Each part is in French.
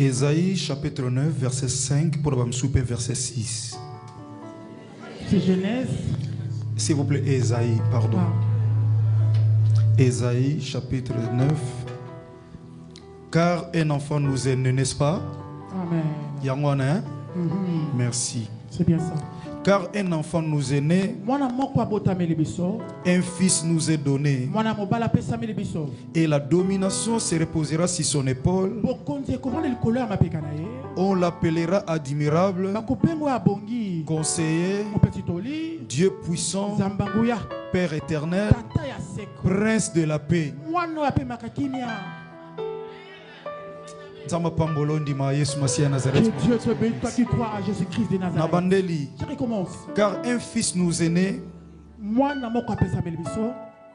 Ésaïe chapitre 9, verset 5, pour le souper, verset 6. C'est Genèse. S'il vous plaît, Ésaïe, pardon. Ésaïe chapitre 9. Car un enfant nous est né, n'est-ce pas? Amen. Yangwana, merci. C'est bien ça. Car un enfant nous est né, un fils nous est donné, et la domination se reposera sur son épaule. On l'appellera admirable, conseiller, Dieu puissant, Père éternel, Prince de la paix. Que Dieu te bénisse, toi qui crois à Jésus-Christ de Nazareth. Je recommence. Car un fils nous est né,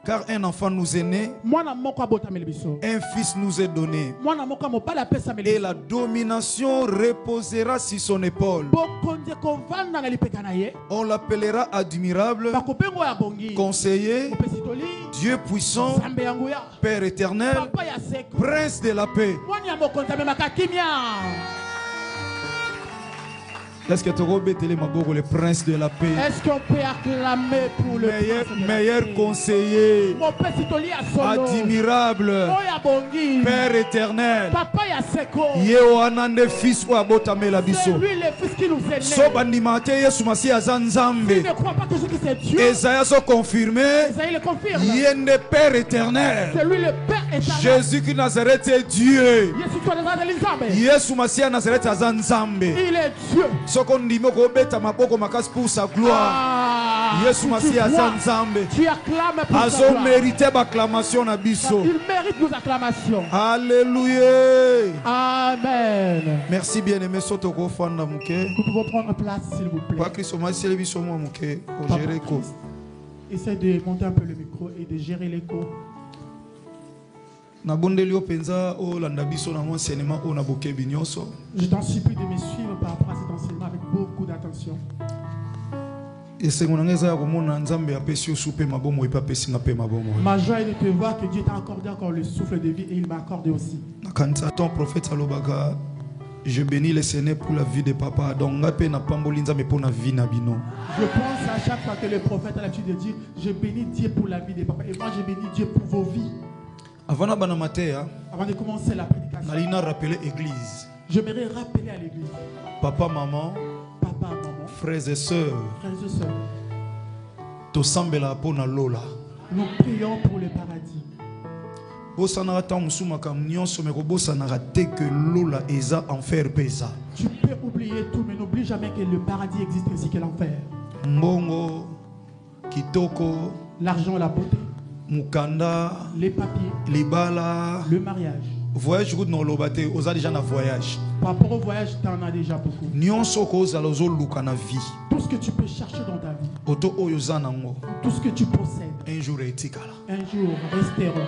car un enfant nous est né, un fils nous est donné, et la domination reposera sur son épaule. On l'appellera admirable, conseiller, Dieu puissant, Père éternel, Prince de la paix. Est-ce que tu le prince de la paix? Est-ce qu'on peut acclamer pour le meilleur conseiller, admirable, Père éternel, fils c'est lui le fils qui nous est né. S'il ne croit pas que Jésus c'est Dieu, Esaïe confirmé, Esaïe le confirme. Père éternel, c'est lui le Père éternel. Jésus qui Nazareth est Dieu. Il est Dieu. Pour sa gloire. Tu acclames pour sa gloire. Il mérite nos acclamations. Alléluia. Amen. Merci bien-aimé. Nous pouvons prendre place, s'il vous plaît. Essaye de monter un peu le micro et de gérer l'écho. Je t'en supplie de me suivre par rapport à cet enseignement avec beaucoup d'attention. Ma joie est de te voir que Dieu t'a accordé encore le souffle de vie et il m'a accordé aussi. Je bénis le Seigneur pour la vie de papa. Je pense à chaque fois que le prophète a l'habitude de dire, je bénis Dieu pour la vie de papa. Et moi je bénis Dieu pour vos vies. Avant de commencer la prédication, j'aimerais rappeler à l'église. Papa, maman, frères et sœurs, nous prions pour le paradis. Tu peux oublier tout, mais n'oublie jamais que le paradis existe ainsi que l'enfer. L'argent, la beauté, les papiers, le mariage. Voyage route non lobate, aux déjà na voyage. Par rapport au voyage, tu en as déjà beaucoup. Tout ce que tu peux chercher dans ta vie, tout ce que tu possèdes, un jour resteront.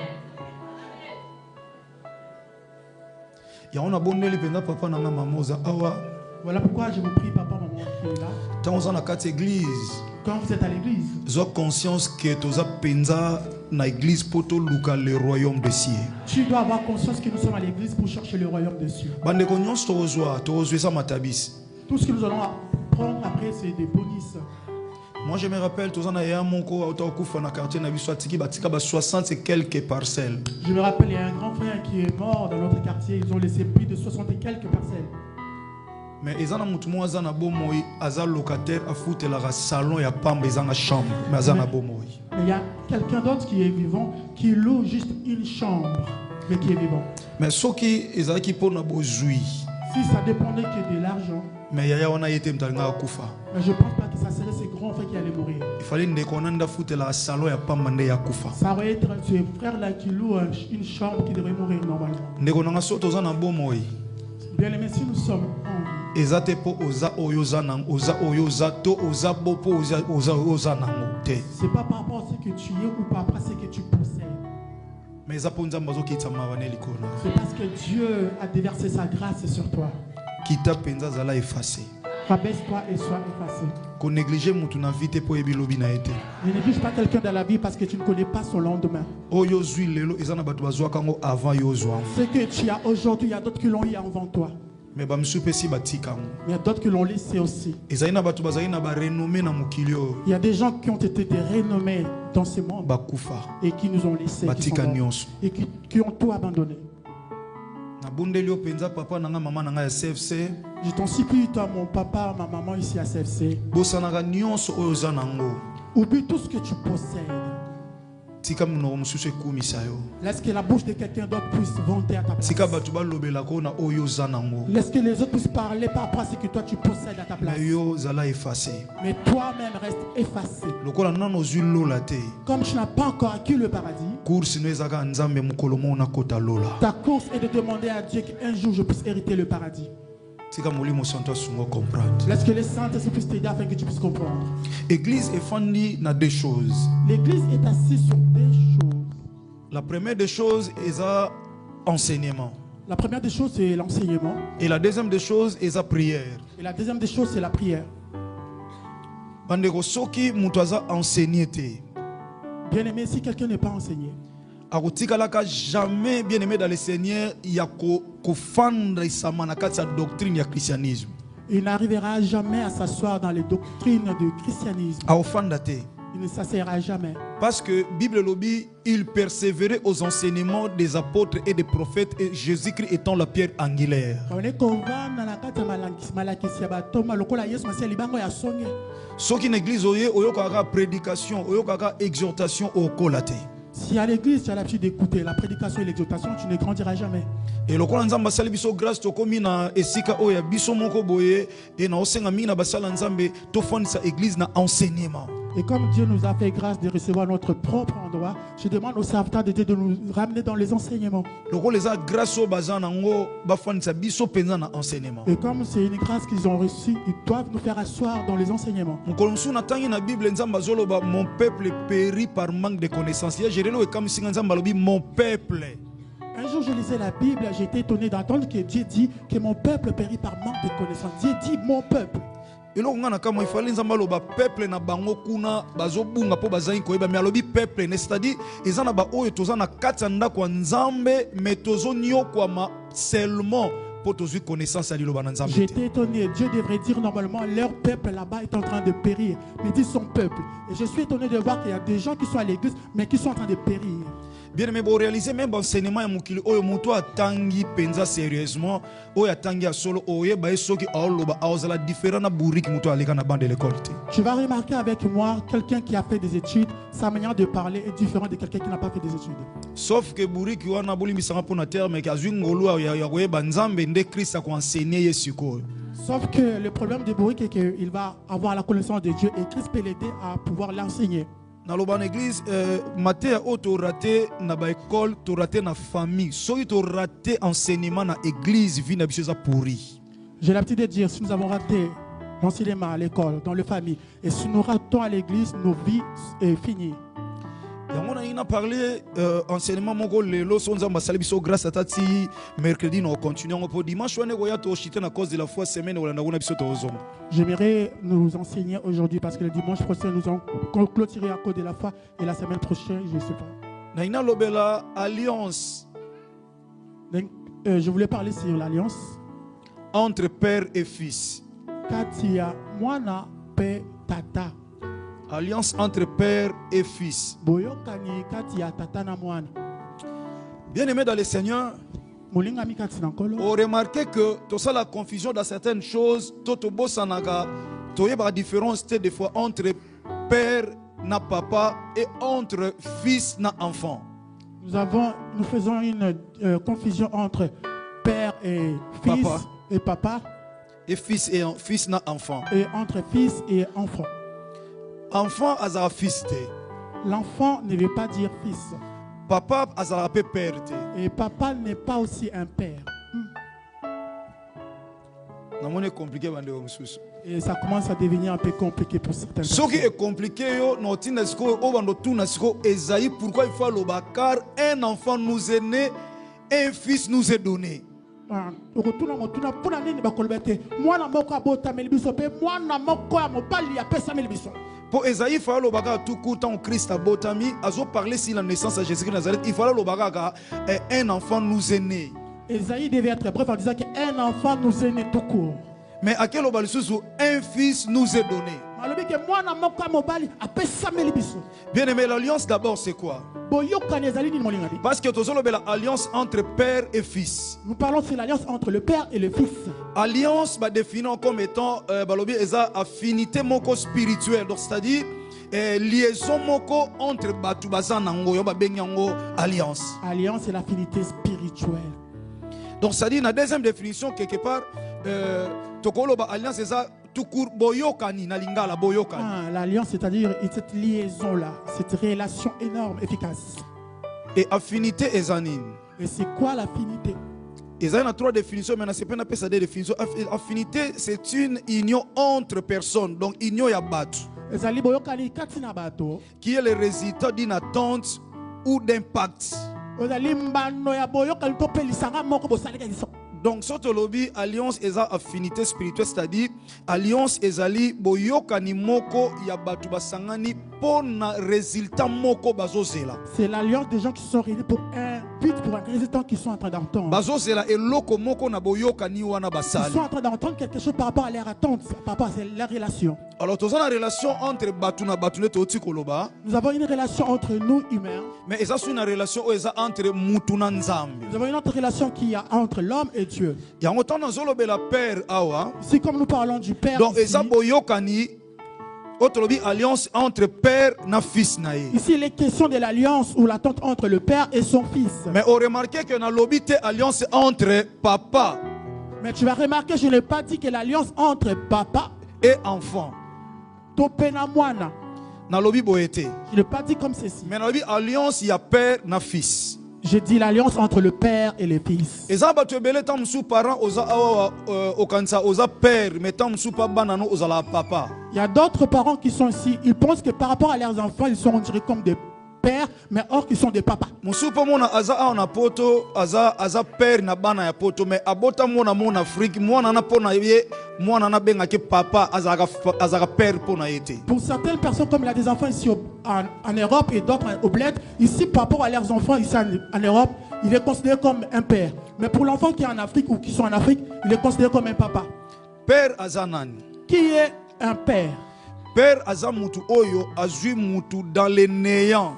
Voilà pourquoi je vous prie, papa, maman, qui est là. Quand vous êtes à l'église, conscience que tu as na église pour le royaume des cieux. Tu dois avoir conscience que nous sommes à l'église pour chercher le royaume des cieux. Tout ce que nous allons prendre après, c'est des bonus. Moi je me rappelle, quartier 60 et quelques parcelles. Je me rappelle, il y a un grand frère qui est mort dans notre quartier. Ils ont laissé plus de 60 et quelques parcelles. Mais ils ont locataire à foutre la salon et à pambe, ils ont chambre. Mais il y a quelqu'un d'autre qui est vivant qui loue juste une chambre, mais qui est vivant. Mais ce qui est qui pour nous jouir. Si ça dépendait que de l'argent. Mais je ne pense pas que ça serait ces grands frères qui allaient mourir. Il fallait qu'on foutre la salon et à pambe et à kufa. Ça va être ce frère-là qui loue une chambre qui devrait mourir normalement. Bien aimé, si nous sommes en vie. C'est pas par rapport à ce que tu es ou par rapport à ce que tu possèdes. C'est parce que Dieu a déversé sa grâce sur toi. Rabaisse-toi et sois effacé. Ne néglige pas quelqu'un dans la vie parce que tu ne connais pas son lendemain. Ce que tu as aujourd'hui, il y a d'autres qui l'ont eu avant toi. Mais il y a d'autres qui l'ont laissé aussi. Il y a des gens qui ont été des renommés dans ce monde et qui nous ont laissés et qui ont tout abandonné. Je t'en supplie, toi, mon papa, ma maman ici à CFC. Oublie tout ce que tu possèdes. Laisse que la bouche de quelqu'un d'autre puisse vanter à ta place. Laisse que les autres puissent parler par rapport à ce que toi tu possèdes à ta place. Mais toi-même reste effacé. Comme tu n'as pas encore acquis le paradis, ta course est de demander à Dieu qu'un jour je puisse hériter le paradis. Laisse que les saints puissent t'aider afin que tu puisses comprendre. L'église est fondée dans deux choses. L'église est assise sur deux choses. La première des choses est l'enseignement. La première des choses, c'est l'enseignement. Et la deuxième des choses est la prière. Et la deuxième des choses, c'est la prière. Bien aimé, si quelqu'un n'est pas enseigné, jamais bien aimé dans le Seigneur, il y a doctrine du christianisme. Il n'arrivera jamais à s'asseoir dans les doctrines du christianisme. Il ne s'asseyera jamais. Parce que Bible lobby, il persévérait aux enseignements des apôtres et des prophètes, et Jésus-Christ étant la pierre angulaire. Ce qui n'église oyokaka prédication, oyokaka exhortation au colate. Si à l'église tu as l'habitude d'écouter la prédication et l'exhortation, tu ne grandiras jamais. Et le kola nzamba sali biso grâce to komi na esika oya biso moko boye et na osenga mingi na basala nzambe to fondisa église na enseignement. Et comme Dieu nous a fait grâce de recevoir notre propre endroit, je demande aux serviteurs de Dieu de nous ramener dans les enseignements. Et comme c'est une grâce qu'ils ont reçue, ils doivent nous faire asseoir dans les enseignements. Mon peuple périt par manque de connaissances. Mon peuple. Un jour, je lisais la Bible, j'ai été étonné d'entendre que Dieu dit que mon peuple périt par manque de connaissances. Dieu dit mon peuple. Et là, on a comme il fallait nzamba peuple na bango kuna bazobunga po bazai koyeba mais alobi peuple, c'est-à-dire ezana ba oyo tozana katanda kwa nzambe mais tozonyo kwa ma seulement pour tozu connaissance à liloba nzambe. J'étais étonné, Dieu devrait dire normalement leur peuple là-bas est en train de périr, mais dit son peuple. Et je suis étonné de voir qu'il y a des gens qui sont à l'église mais qui sont en train de périr. Bien aimé, vous réalisez même enseignement ya mukili oyo muto atangi penza sérieusement oyo atangi a solo oyo ba soki aoloba aozala différent na buriki muto aleka na bande de l'école. Tu vas remarquer avec moi quelqu'un qui a fait des études, sa manière de parler est différente de quelqu'un qui n'a pas fait des études. Sauf que buriki wana bolimisanga pona terre mais azwi ngolo ya koyeba nzambe nde Christ a enseigné yesuko. Sauf que le problème de buriki est qu'il va avoir la connaissance de Dieu et Christ peut l'aider à pouvoir l'enseigner. Dans l'église, matin auto raté na ba école, to raté na famille. Soki to raté enseignement na église, vie na biso za pourri. J'ai l'habitude de dire si nous avons raté l'enseignement à l'école, dans la famille, et si nous ratons à l'église, nos vies est finie. On a parlé enseignement moko lelo sonza basali biso grâce à tati mercredi nous continuons pour dimanche on est to chiter à cause de la foi semaine on a biso to ozongo. J'aimerais nous enseigner aujourd'hui parce que le dimanche prochain nous allons clôturer à cause de la foi et la semaine prochaine je sais pas. Na ina lobela alliance. Je voulais parler sur l'alliance entre père et fils. Katia mwana pe tata. Alliance entre père et fils. Bien aimé dans le Seigneur, on remarque que tout ça la confusion dans certaines choses, tout bosanaga, tout y a la différence des fois entre père na papa et entre fils na enfant. Nous faisons une confusion entre père et fils papa. Et papa et fils na enfant. Et entre fils et enfant. Enfant azara fils. L'enfant ne veut pas dire fils. Papa azara pe père. Et papa n'est pas aussi un père. Et ça commence à devenir un peu compliqué pour certaines personnes. Ce qui est compliqué, pourquoi il faut le car un enfant nous est né, un fils nous est donné. Pour Esaïe, il fallait le tout court en Christ à Botami, à parler sur la naissance à Jésus-Christ de Nazareth, il fallait le un enfant nous est né. Esaïe devait être bref en disant qu'un enfant nous est né tout court. Mais à quel moment un fils nous est donné? Bien aimé, l'alliance d'abord c'est quoi? Parce que tu as l'alliance entre père et fils. Nous parlons de l'alliance entre le père et le fils. Alliance définie comme étant affinité spirituelle. Donc c'est-à-dire liaison entre batu bazanango yo babenyango alliance. Alliance c'est l'affinité spirituelle. Donc c'est-à-dire la deuxième définition quelque part alliance c'est ça tout court boyokani na lingala boyokani. L'alliance c'est-à-dire cette liaison là, cette relation énorme, efficace. Et affinité ezanine. Et c'est quoi l'affinité? Il y a 3 définitions, mais c'est pas une des définitions. Affinité c'est une union entre personnes, donc union ya batu. Qui est le résultat d'une attente ou d'impact. Donc, soto lobby alliance eza affinité spirituelle, c'est-à-dire alliance ezali boyokani moko ya batu basangani pour na résultat moko bazozela. C'est l'alliance des gens qui sont réunis pour un but, pour un résultat qu'ils sont en train d'entendre. Bazozela eloko moko na boyokani wana basali. Ils sont en train d'entendre quelque chose par rapport à leur attente, par rapport à leur relation. Alors, tu as une relation entre batu na batu netoti koloba. Nous avons une relation entre nous humains. Mais eza une relation entre mutu na nzambe. Nous avons une autre relation qui y a entre l'homme et Dieu. Si comme nous parlons du père, donc alliance entre père et fils. Ici il est question de l'alliance ou l'attente entre le père et son fils. Mais on remarque que dans l'obité alliance entre papa. Mais tu vas remarquer, je n'ai pas dit que l'alliance entre papa et enfant. Je n'ai pas dit comme ceci. Mais dans l'alliance il y a père et fils. Je dis l'alliance entre le père et le fils. Il y a d'autres parents qui sont ici, ils pensent que par rapport à leurs enfants, ils sont considérés comme des pères, mais or qu'ils sont des papas. Pour certaines personnes, comme il y a des enfants ici en Europe et d'autres au bled, ici par rapport à leurs enfants ici en Europe, il est considéré comme un père. Mais pour l'enfant qui est en Afrique ou qui sont en Afrique, il est considéré comme un papa. Père Azanan. Qui est un père? Père Azamutu Oyo azui mutu dans le néant.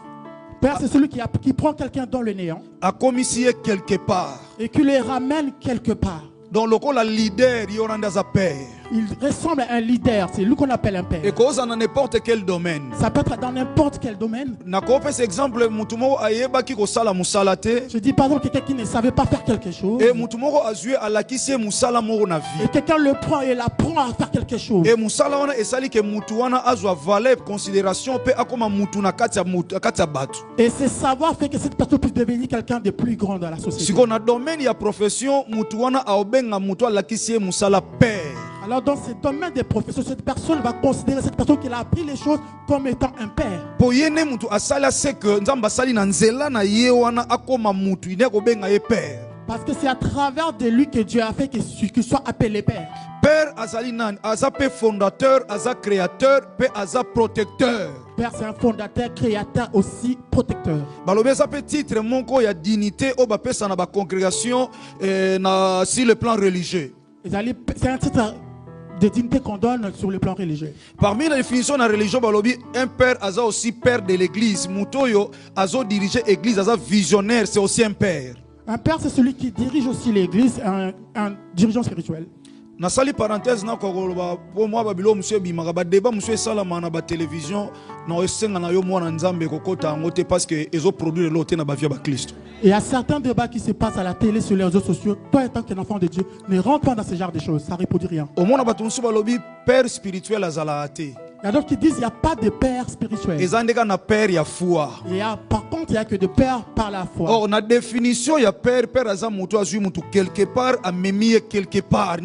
Père, c'est celui qui prend quelqu'un dans le néant. A commissionné quelque part. Et qui le ramène quelque part. Donc le leader, il ressemble à un leader, c'est lui qu'on appelle un père. Et cause dans n'importe quel domaine. Ça peut être dans n'importe quel domaine. Je dis par exemple quelqu'un qui ne savait pas faire quelque chose. Et quelqu'un le prend et l'apprend à faire quelque chose. Et ce savoir fait que cette personne puisse devenir quelqu'un de plus grand dans la société. Alors dans ce domaine des professions, cette personne va considérer cette personne qui a appris les choses comme étant un père. Parce que c'est à travers de lui que Dieu a fait qu'il soit appelé père. Père Azalinan, Azapé fondateur, Aza créateur, Père Aza protecteur. Père c'est un fondateur, créateur aussi protecteur. Balobé ça peut titre monko ya dignité au bapé ça na ba congrégation sur le plan religieux. C'est un titre de dignité qu'on donne sur le plan religieux. Parmi la définition de la religion balobi, un père Aza aussi père de l'église. Mutoyo Azo diriger l'église, Aza visionnaire, c'est aussi un père. Un père c'est celui qui dirige aussi l'église, un dirigeant spirituel. Na sali parenthèse na kokoloba pour moi babilo monsieur bimaka ba débat monsieur salama na ba télévision na esenga na yo mwana nzambe kokota ngote parce que ezo produire l'autre na ba via ba Christ. Il y a certains débats qui se passent à la télé sur les réseaux sociaux. Toi étant qu'un enfant de Dieu, ne rentre pas dans ce genre de choses, ça ne reproduit rien. Au monde ba tunsu balobi père spirituel azalaate. Il y a d'autres qui disent qu'il n'y a pas de père spirituel. Par contre, il n'y a que de père par la foi. Or, la définition, il y a père quelque part, à mémie quelque part.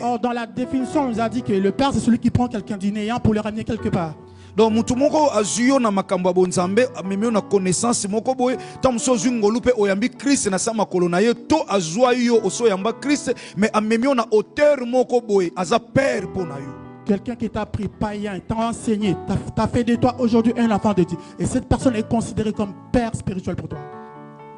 Or, dans la définition, on nous a dit que le père, c'est celui qui prend quelqu'un du néant pour le ramener quelque part. Donc mutu moko azuyo na makambo bonzambe amemio na connaissance moko boye tamso zungolupe oyambi Christ na sama kolona ye to azwa yo oso yamba Christ mais amemio na auteur moko boye aza père pona yo. Quelqu'un qui t'a pris païen, t'a enseigné, t'a fait de toi aujourd'hui un enfant de Dieu. Et cette personne est considérée comme père spirituel pour toi.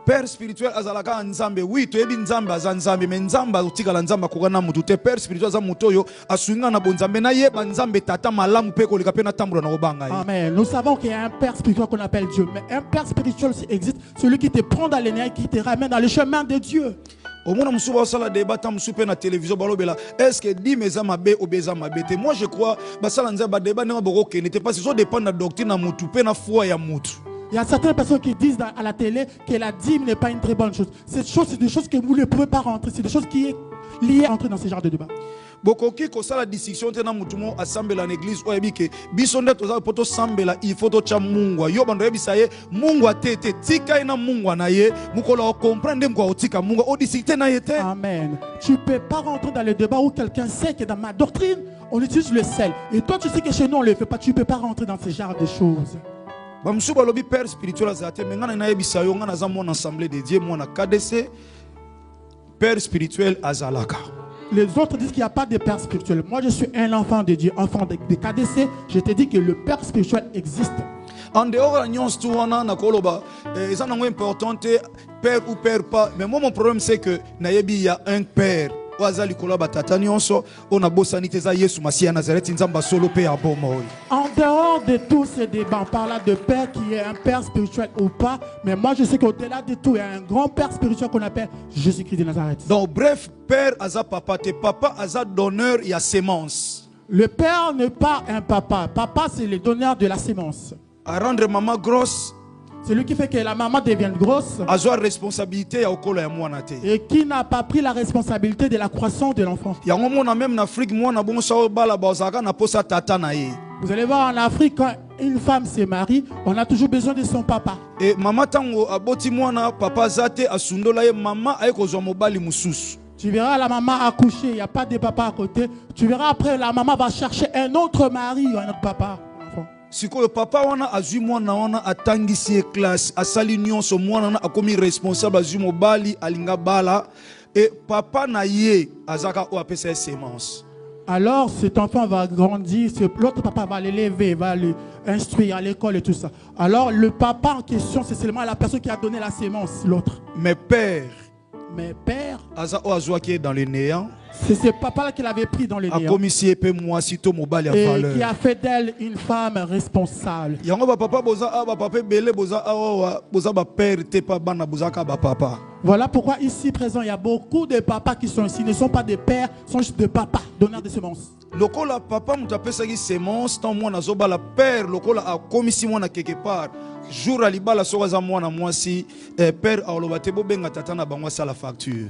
Père spirituel azalaka nzambe. Oui, tu ebi nzambe azanzambe, mais nzamba utika la nzamba kugana mutu te. Père spirituel za mutoyo asunga na bonzambe na yeba nzambe tata malamu pe kolika pe na tambura na obanga. Amen. Nous savons qu'il y a un Père spirituel qu'on appelle Dieu, mais un Père spirituel aussi existe, celui qui te prend dans les nerfs et qui te ramène dans le chemin de Dieu. Est-ce que dit mes amabe ou beza mabete? Moi je crois basala nzaba débat na boko n'était pas ça dépend de la doctrine na mutu pe na foi ya mutu. Il y a certaines personnes qui disent à la télé que la dîme n'est pas une très bonne chose. Cette chose, c'est des choses que vous ne pouvez pas rentrer. C'est des choses qui sont liées à entrer dans ce genre de débat. Bokoki ko sala distinction tena mutumo assemble en église o ebike bisonde to za poto sambela il faut to cha Mungu yo bando ebisa ye Mungu atete tika ina Mungu na ye mukola o comprendre ngwa otika Mungu o disité na yete. Amen. Tu peux pas rentrer dans le débat où quelqu'un sait que dans ma doctrine on utilise le sel et toi tu sais que chez nous on le fait pas. Tu peux pas rentrer dans ce genre de choses. Bamsuba lobi père spirituel azate mais ngana na ebisa yo ngana za mon assemblée de Dieu mon KDC père spirituel azalaka. Les autres disent qu'il n'y a pas de père spirituel. Moi, je suis un enfant de Dieu, enfant de KDC. Je te dis que le père spirituel existe. En dehors de la nuance, tout on a nakoloba. C'est important, père ou père pas. Mais moi, mon problème, c'est que nayebi il y a un père. En dehors de tous ces débats, on parle de père qui est un père spirituel ou pas. Mais moi, je sais qu'au-delà de tout, il y a un grand père spirituel qu'on appelle Jésus-Christ de Nazareth. Donc, bref, père aza papa, tes papa aza donneur, il y a sémence. Le père n'est pas un papa. Papa, c'est le donneur de la sémence. À rendre maman grosse. C'est lui qui fait que la maman devienne grosse. Responsabilité et qui n'a pas pris la responsabilité de la croissance de l'enfant. Vous allez voir en Afrique, quand une femme se marie, on a toujours besoin de son papa. Et maman tango aboti mwana papa zate asundola ye maman ayekozwa mobali mususu. Tu verras la maman accoucher, il n'y a pas de papa à côté. Tu verras après la maman va chercher un autre mari ou un autre papa. Siko papa wana azui mwana wana atangisi classe asali nyonso mwana na akomi responsable azui mobali alinga bala et papa na ye azaka o apesa sémence. Alors cet enfant va grandir, l'autre papa va l'élever, va l'instruire à l'école et tout ça. Alors le papa en question c'est seulement la personne qui a donné la sémence, l'autre. Mais père aza o azwa qui est dans le néant. C'est ce papa-là qui l'avait pris dans le néant. Et qui a fait d'elle une femme responsable. Voilà pourquoi ici présent, il y a beaucoup de papas qui sont ici. Ils ne sont pas des pères, ils sont juste des papas, donneurs de semences. Lokola papa mutapesa semence tant moi nazoba la père lokola a komisi mwana quelque part. Jour alibala soza mwana mwasi père alobate bobenga tata na bangwa sa la facture.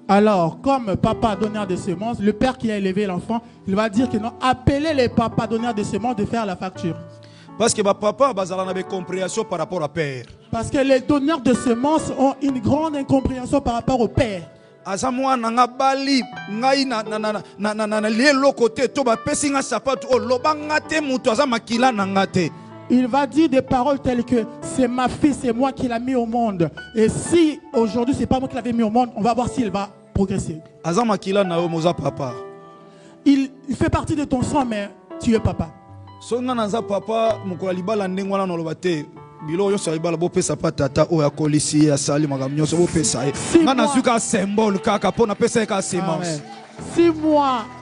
Alors, comme papa donneur de semences, le père qui a élevé l'enfant, il va dire que non, appelez les papas donneurs de semences de faire la facture. Parce que papa a compréhension par rapport au père. Parce que les donneurs de semences ont une grande incompréhension par rapport au père. Il va dire des paroles telles que c'est ma fille, c'est moi qui l'ai mis au monde. Et si aujourd'hui c'est pas moi qui l'avais mis au monde, on va voir s'il va progresser. Il fait partie de ton sang, mais tu es papa. Si moi,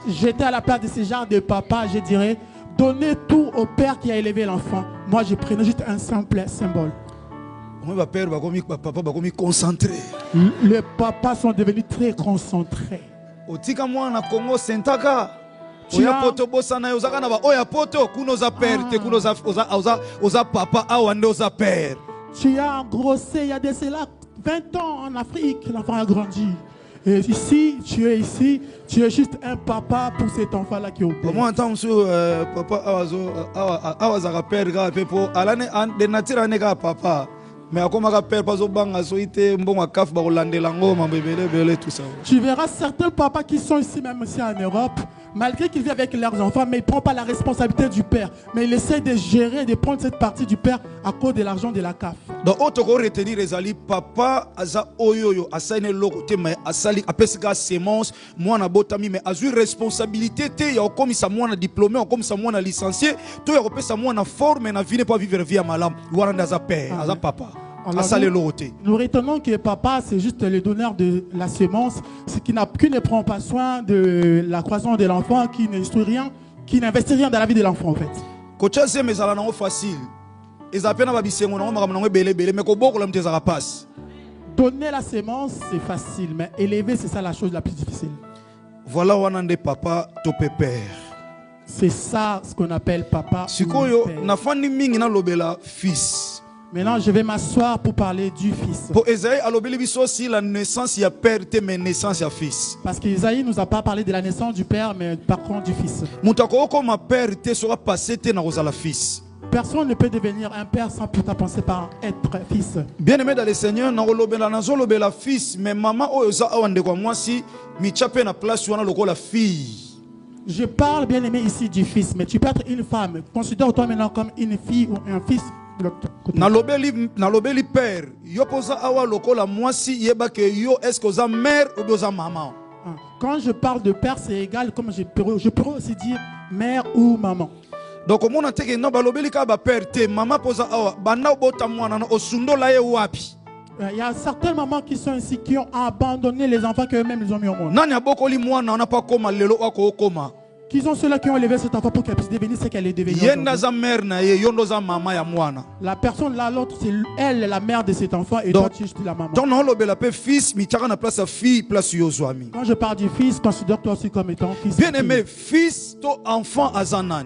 j'étais à la place de ce genre de papa, je dirais donnez tout au père qui a élevé l'enfant. Moi, je prenais juste un simple symbole. Les papas sont devenus très concentrés. Tu as engrossé, il y a de cela 20 ans en Afrique, l'enfant a grandi. Et ici, tu es juste un papa pour cet enfant-là qui est au père. Tu verras certains papas qui sont ici, même ici en Europe, malgré qu'ils vivent avec leurs enfants, mais ils ne prennent pas la responsabilité du père. Mais ils essaient de gérer, de prendre cette partie du père à cause de l'argent de la CAF. Donc, autre chose retenir, papa aza oyoyo asaine lokote mais asali apesika semence mwana botami mais azu responsabilité te ya comme ça mwana diplômé comme ça mwana licencié to ya kopesa mwana forme na vine pas vivre via malam wana ndaza père aza papa. Nous retenons que papa, c'est juste le donneur de la semence, qui ne prend pas soin de la croissance de l'enfant, qui n'instruit rien, qui n'investit rien dans la vie de l'enfant en fait. Donner la semence, c'est facile, mais élever, c'est ça la chose la plus difficile. Voilà Wanande papa, topé père. C'est ça ce qu'on appelle papa. Fils. Maintenant, je vais m'asseoir pour parler du fils. Pour Esaïe, aussi la naissance, il y a père, mais naissance, il y a fils. Parce qu'Esaïe nous a pas parlé de la naissance du père, mais par contre du fils. Personne ne peut devenir un père sans pourtant penser par être fils. Bien aimé dans le Seigneur, na fils, mais maman la fille. Je parle bien aimé ici du fils, mais tu peux être une femme. Considère-toi maintenant comme une fille ou un fils. Nalobeli père, yo posa awa lokola mwasi yeba ke yo est-ce que oza mère ou oza maman. Quand je parle de père, c'est égal comme je pourrais aussi dire mère ou maman. Donc on a teke no balobeli ka ba père te maman posa awa bana bota mwana no osundo la ye wapi. Il y a certaines mamans qui sont ici qui ont abandonné les enfants qu'eux-mêmes ils ont mis au monde. Nani abokoli mwana ona pa koma lelo wako koma. Qui sont ceux-là qui ont élevé cet enfant pour qu'elle puisse devenir ce qu'elle est devenue. La personne là, l'autre, c'est elle, la mère de cet enfant, et toi, tu es la maman. Quand je parle du fils, considère-toi aussi comme étant fils. Bien aimé, fils, ton enfant azanan.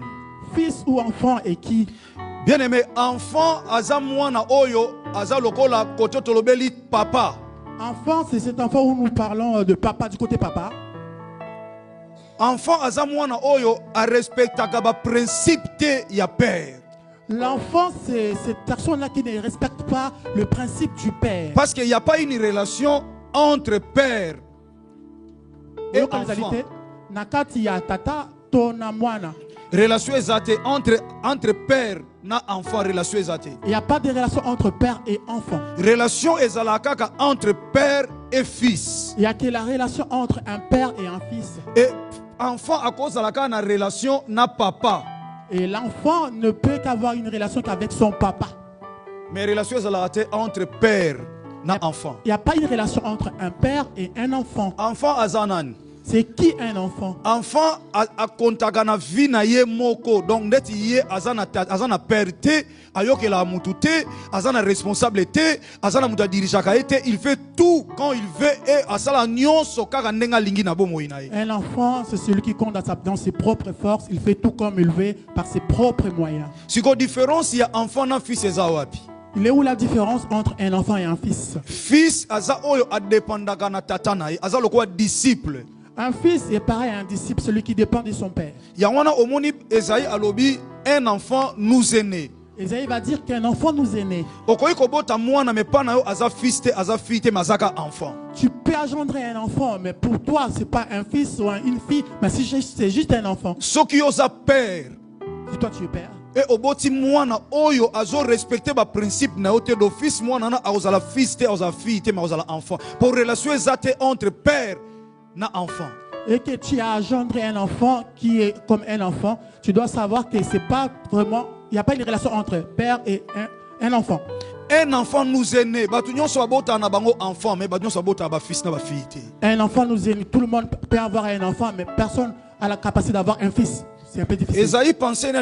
Fils ou enfant et qui? Bien aimé, enfant azamwana oyo azalokola koto tolobeli papa. Enfant, c'est cet enfant où nous parlons de papa, du côté papa. Enfant azamwana oyo a respectaka ba principe te ya père. L'enfant, c'est cette personne-là qui ne respecte pas le principe du père. Parce qu'il n'y a pas une relation entre père et enfant. Nakati ya tata tona mwana. Relation ezate entre père na enfant, relation ezate. Il n'y a pas de relation entre père et enfant. Relation ezalaka entre père et fils. Il n'y a que la relation entre un père et un fils. Et enfant à cause de la relation na papa. Et l'enfant ne peut qu'avoir une relation qu'avec son papa. Mais relation entre père na enfant. Il n'y a pas une relation entre un père et un enfant. Enfant azanan. C'est qui un enfant? Enfant a kontagana vie na ye moko, donc net ye azana perte ayoke la mutute azana responsabilité azana muta dirijaka ete, il fait tout quand il veut et asala nyonso kaka ndenga lingi na bomo inaye. Un enfant, c'est celui qui compte dans ses propres forces, il fait tout comme il veut par ses propres moyens. Si ko différence il y a enfant na fils ezawapi. Il est où la différence entre un enfant et un fils? Fils aza oyo adepandaka na tata na ye, aza lokwa disciple. Un fils est pareil à un disciple, celui qui dépend de son père. Yawana omoni Esaïe alobi, un enfant nous est né. Esaïe va dire qu'un enfant nous est né. Tu peux engendrer un enfant, mais pour toi, ce n'est pas un fils ou une fille, mais c'est juste un enfant. Si toi tu es père. Et oboti mwana oyo azo respecter ba principe na ote d'office mwana na aozala fils te aozala fille te ma aozala enfant. Pour relation exacte entre père na enfant. Et que tu as engendré un enfant qui est comme un enfant, tu dois savoir que c'est pas vraiment, il n'y a pas une relation entre père et un enfant. Un enfant nous est né. Enfant, mais fils na fille. Un enfant nous est né. Tout le monde peut avoir un enfant, mais personne a la capacité d'avoir un fils. C'est un peu difficile. Esaïe pensait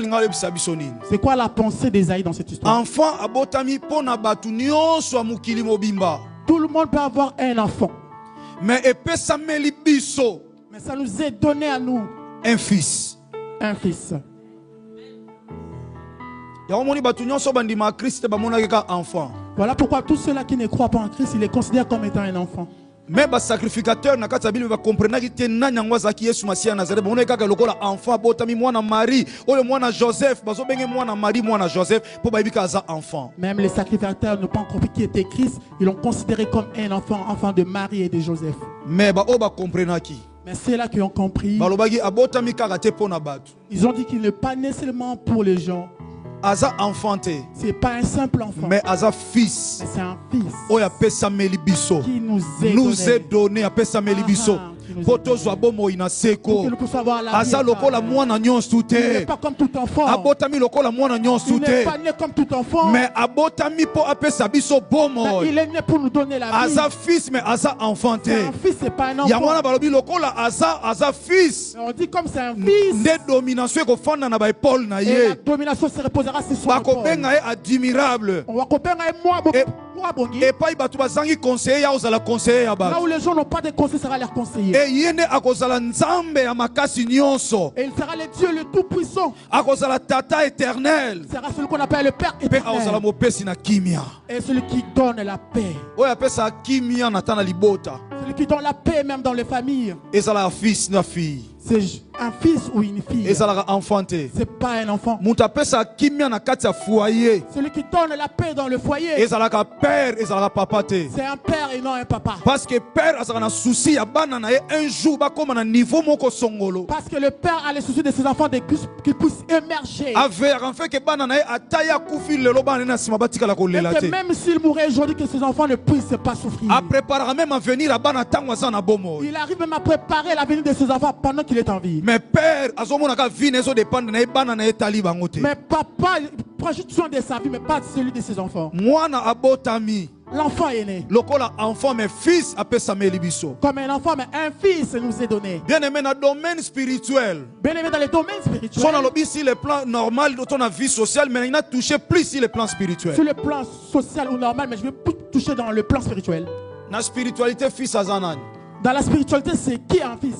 c'est quoi la pensée d'Esaïe dans cette histoire? Enfant abotami pona batu nyonso mukili mobimba. Tout le monde peut avoir un enfant. Mais ça nous est donné à nous un fils. Un fils. Voilà pourquoi tous ceux-là qui ne croient pas en Christ, ils les considèrent comme étant un enfant. Mais les sacrificateurs na kati Bible va comprendre que te nanya ngwaza ki Yesu Masia Nazareth bonne kaka lokola enfant botami mwana Marie ole mwana Joseph bazo benge mwana Marie mwana Joseph pour babika za enfant. Même les sacrificateurs n'ont pas compris qui était Christ, ils l'ont considéré comme un enfant de Marie et de Joseph. Mais ba o ba comprendre qui. Mais c'est là qui ont compris. Balobagi abotami kaka te pona batu. Ils ont dit qu'il n'est pas nécessairement pour les gens. Aza enfanté. C'est pas un simple enfant. Mais aza fils. Mais c'est un fils. Oya pesa melibiso. Qui nous est donné. Apesa melibiso. Potozwa bomo inaseko. Asa lokola mwana nyonso Il n'est te. pas comme tout enfant. Abotami lokola mwana nyonso Il n'est te. pas né comme tout enfant. Mais abotami po apesa biso bomo. Mais il est né pour nous donner la vie. Asa fils mais asa enfant te. C'est un fils, c'est pas un enfant. Yamwana balobi lokola asa fils. On dit comme c'est un fils. Nde domination ekofanda na ba épaule na Et ye. la domination se reposera sur son épaule. Bakobenga ye admirable. On va comparer moi bongi. Et pas bato bazangi conseiller ya ozala conseiller ya Là bato. où les gens n'ont pas de conseil, sera leur conseiller. Et yene akozala nzambe ya makasi nyonso. Et il sera le Dieu le Tout-Puissant. Akozala tata éternel. Il sera celui qu'on appelle le Père Pe akozala éternel. mopesi na kimia. Et celui qui donne la paix. Oyo apesa kimia na tana libota. Celui qui donne la paix même dans les familles. Ezala fils na fille. C'est un fils ou une fille. Ezala enfanté. C'est pas un enfant. Mutu apesa kimia na kati ya foyer. Celui qui donne la paix dans le foyer. Ezala ka père, ezala papa te. C'est un père et non un papa. Parce que père azala na souci ya bana na ye un jour bakoma na niveau moko songolo. Parce que le père a les soucis de ses enfants qu'ils puissent émerger. Avec en fait que bana na ye ataya kufi lelo bana na sima batikala Et kolela que te. même s'il mourait aujourd'hui, que ses enfants ne puissent pas souffrir. A préparer même à venir à bana tango aza na bomo. Il arrive même à préparer l'avenir de ses enfants pendant qu'il est en vie. Mais père azomona ka vie nezo dépendre na ye bana na ye tali bango te. Mais papa prend juste soin de sa vie, mais pas de celui de ses enfants. Mwana abotami. L'enfant est né. Lokola enfant mais fils apesa melibiso. Comme un enfant, mais un fils nous est donné. Bien aimé dans le domaine spirituel. Bien aimé dans les domaines spirituels. Sur le plan normal de ton vie sociale, mais il a touché plus sur le plan spirituel. Sur le plan social ou normal, mais je vais plus toucher dans le plan spirituel. La spiritualité, fils azanan. Dans la spiritualité, c'est qui un fils?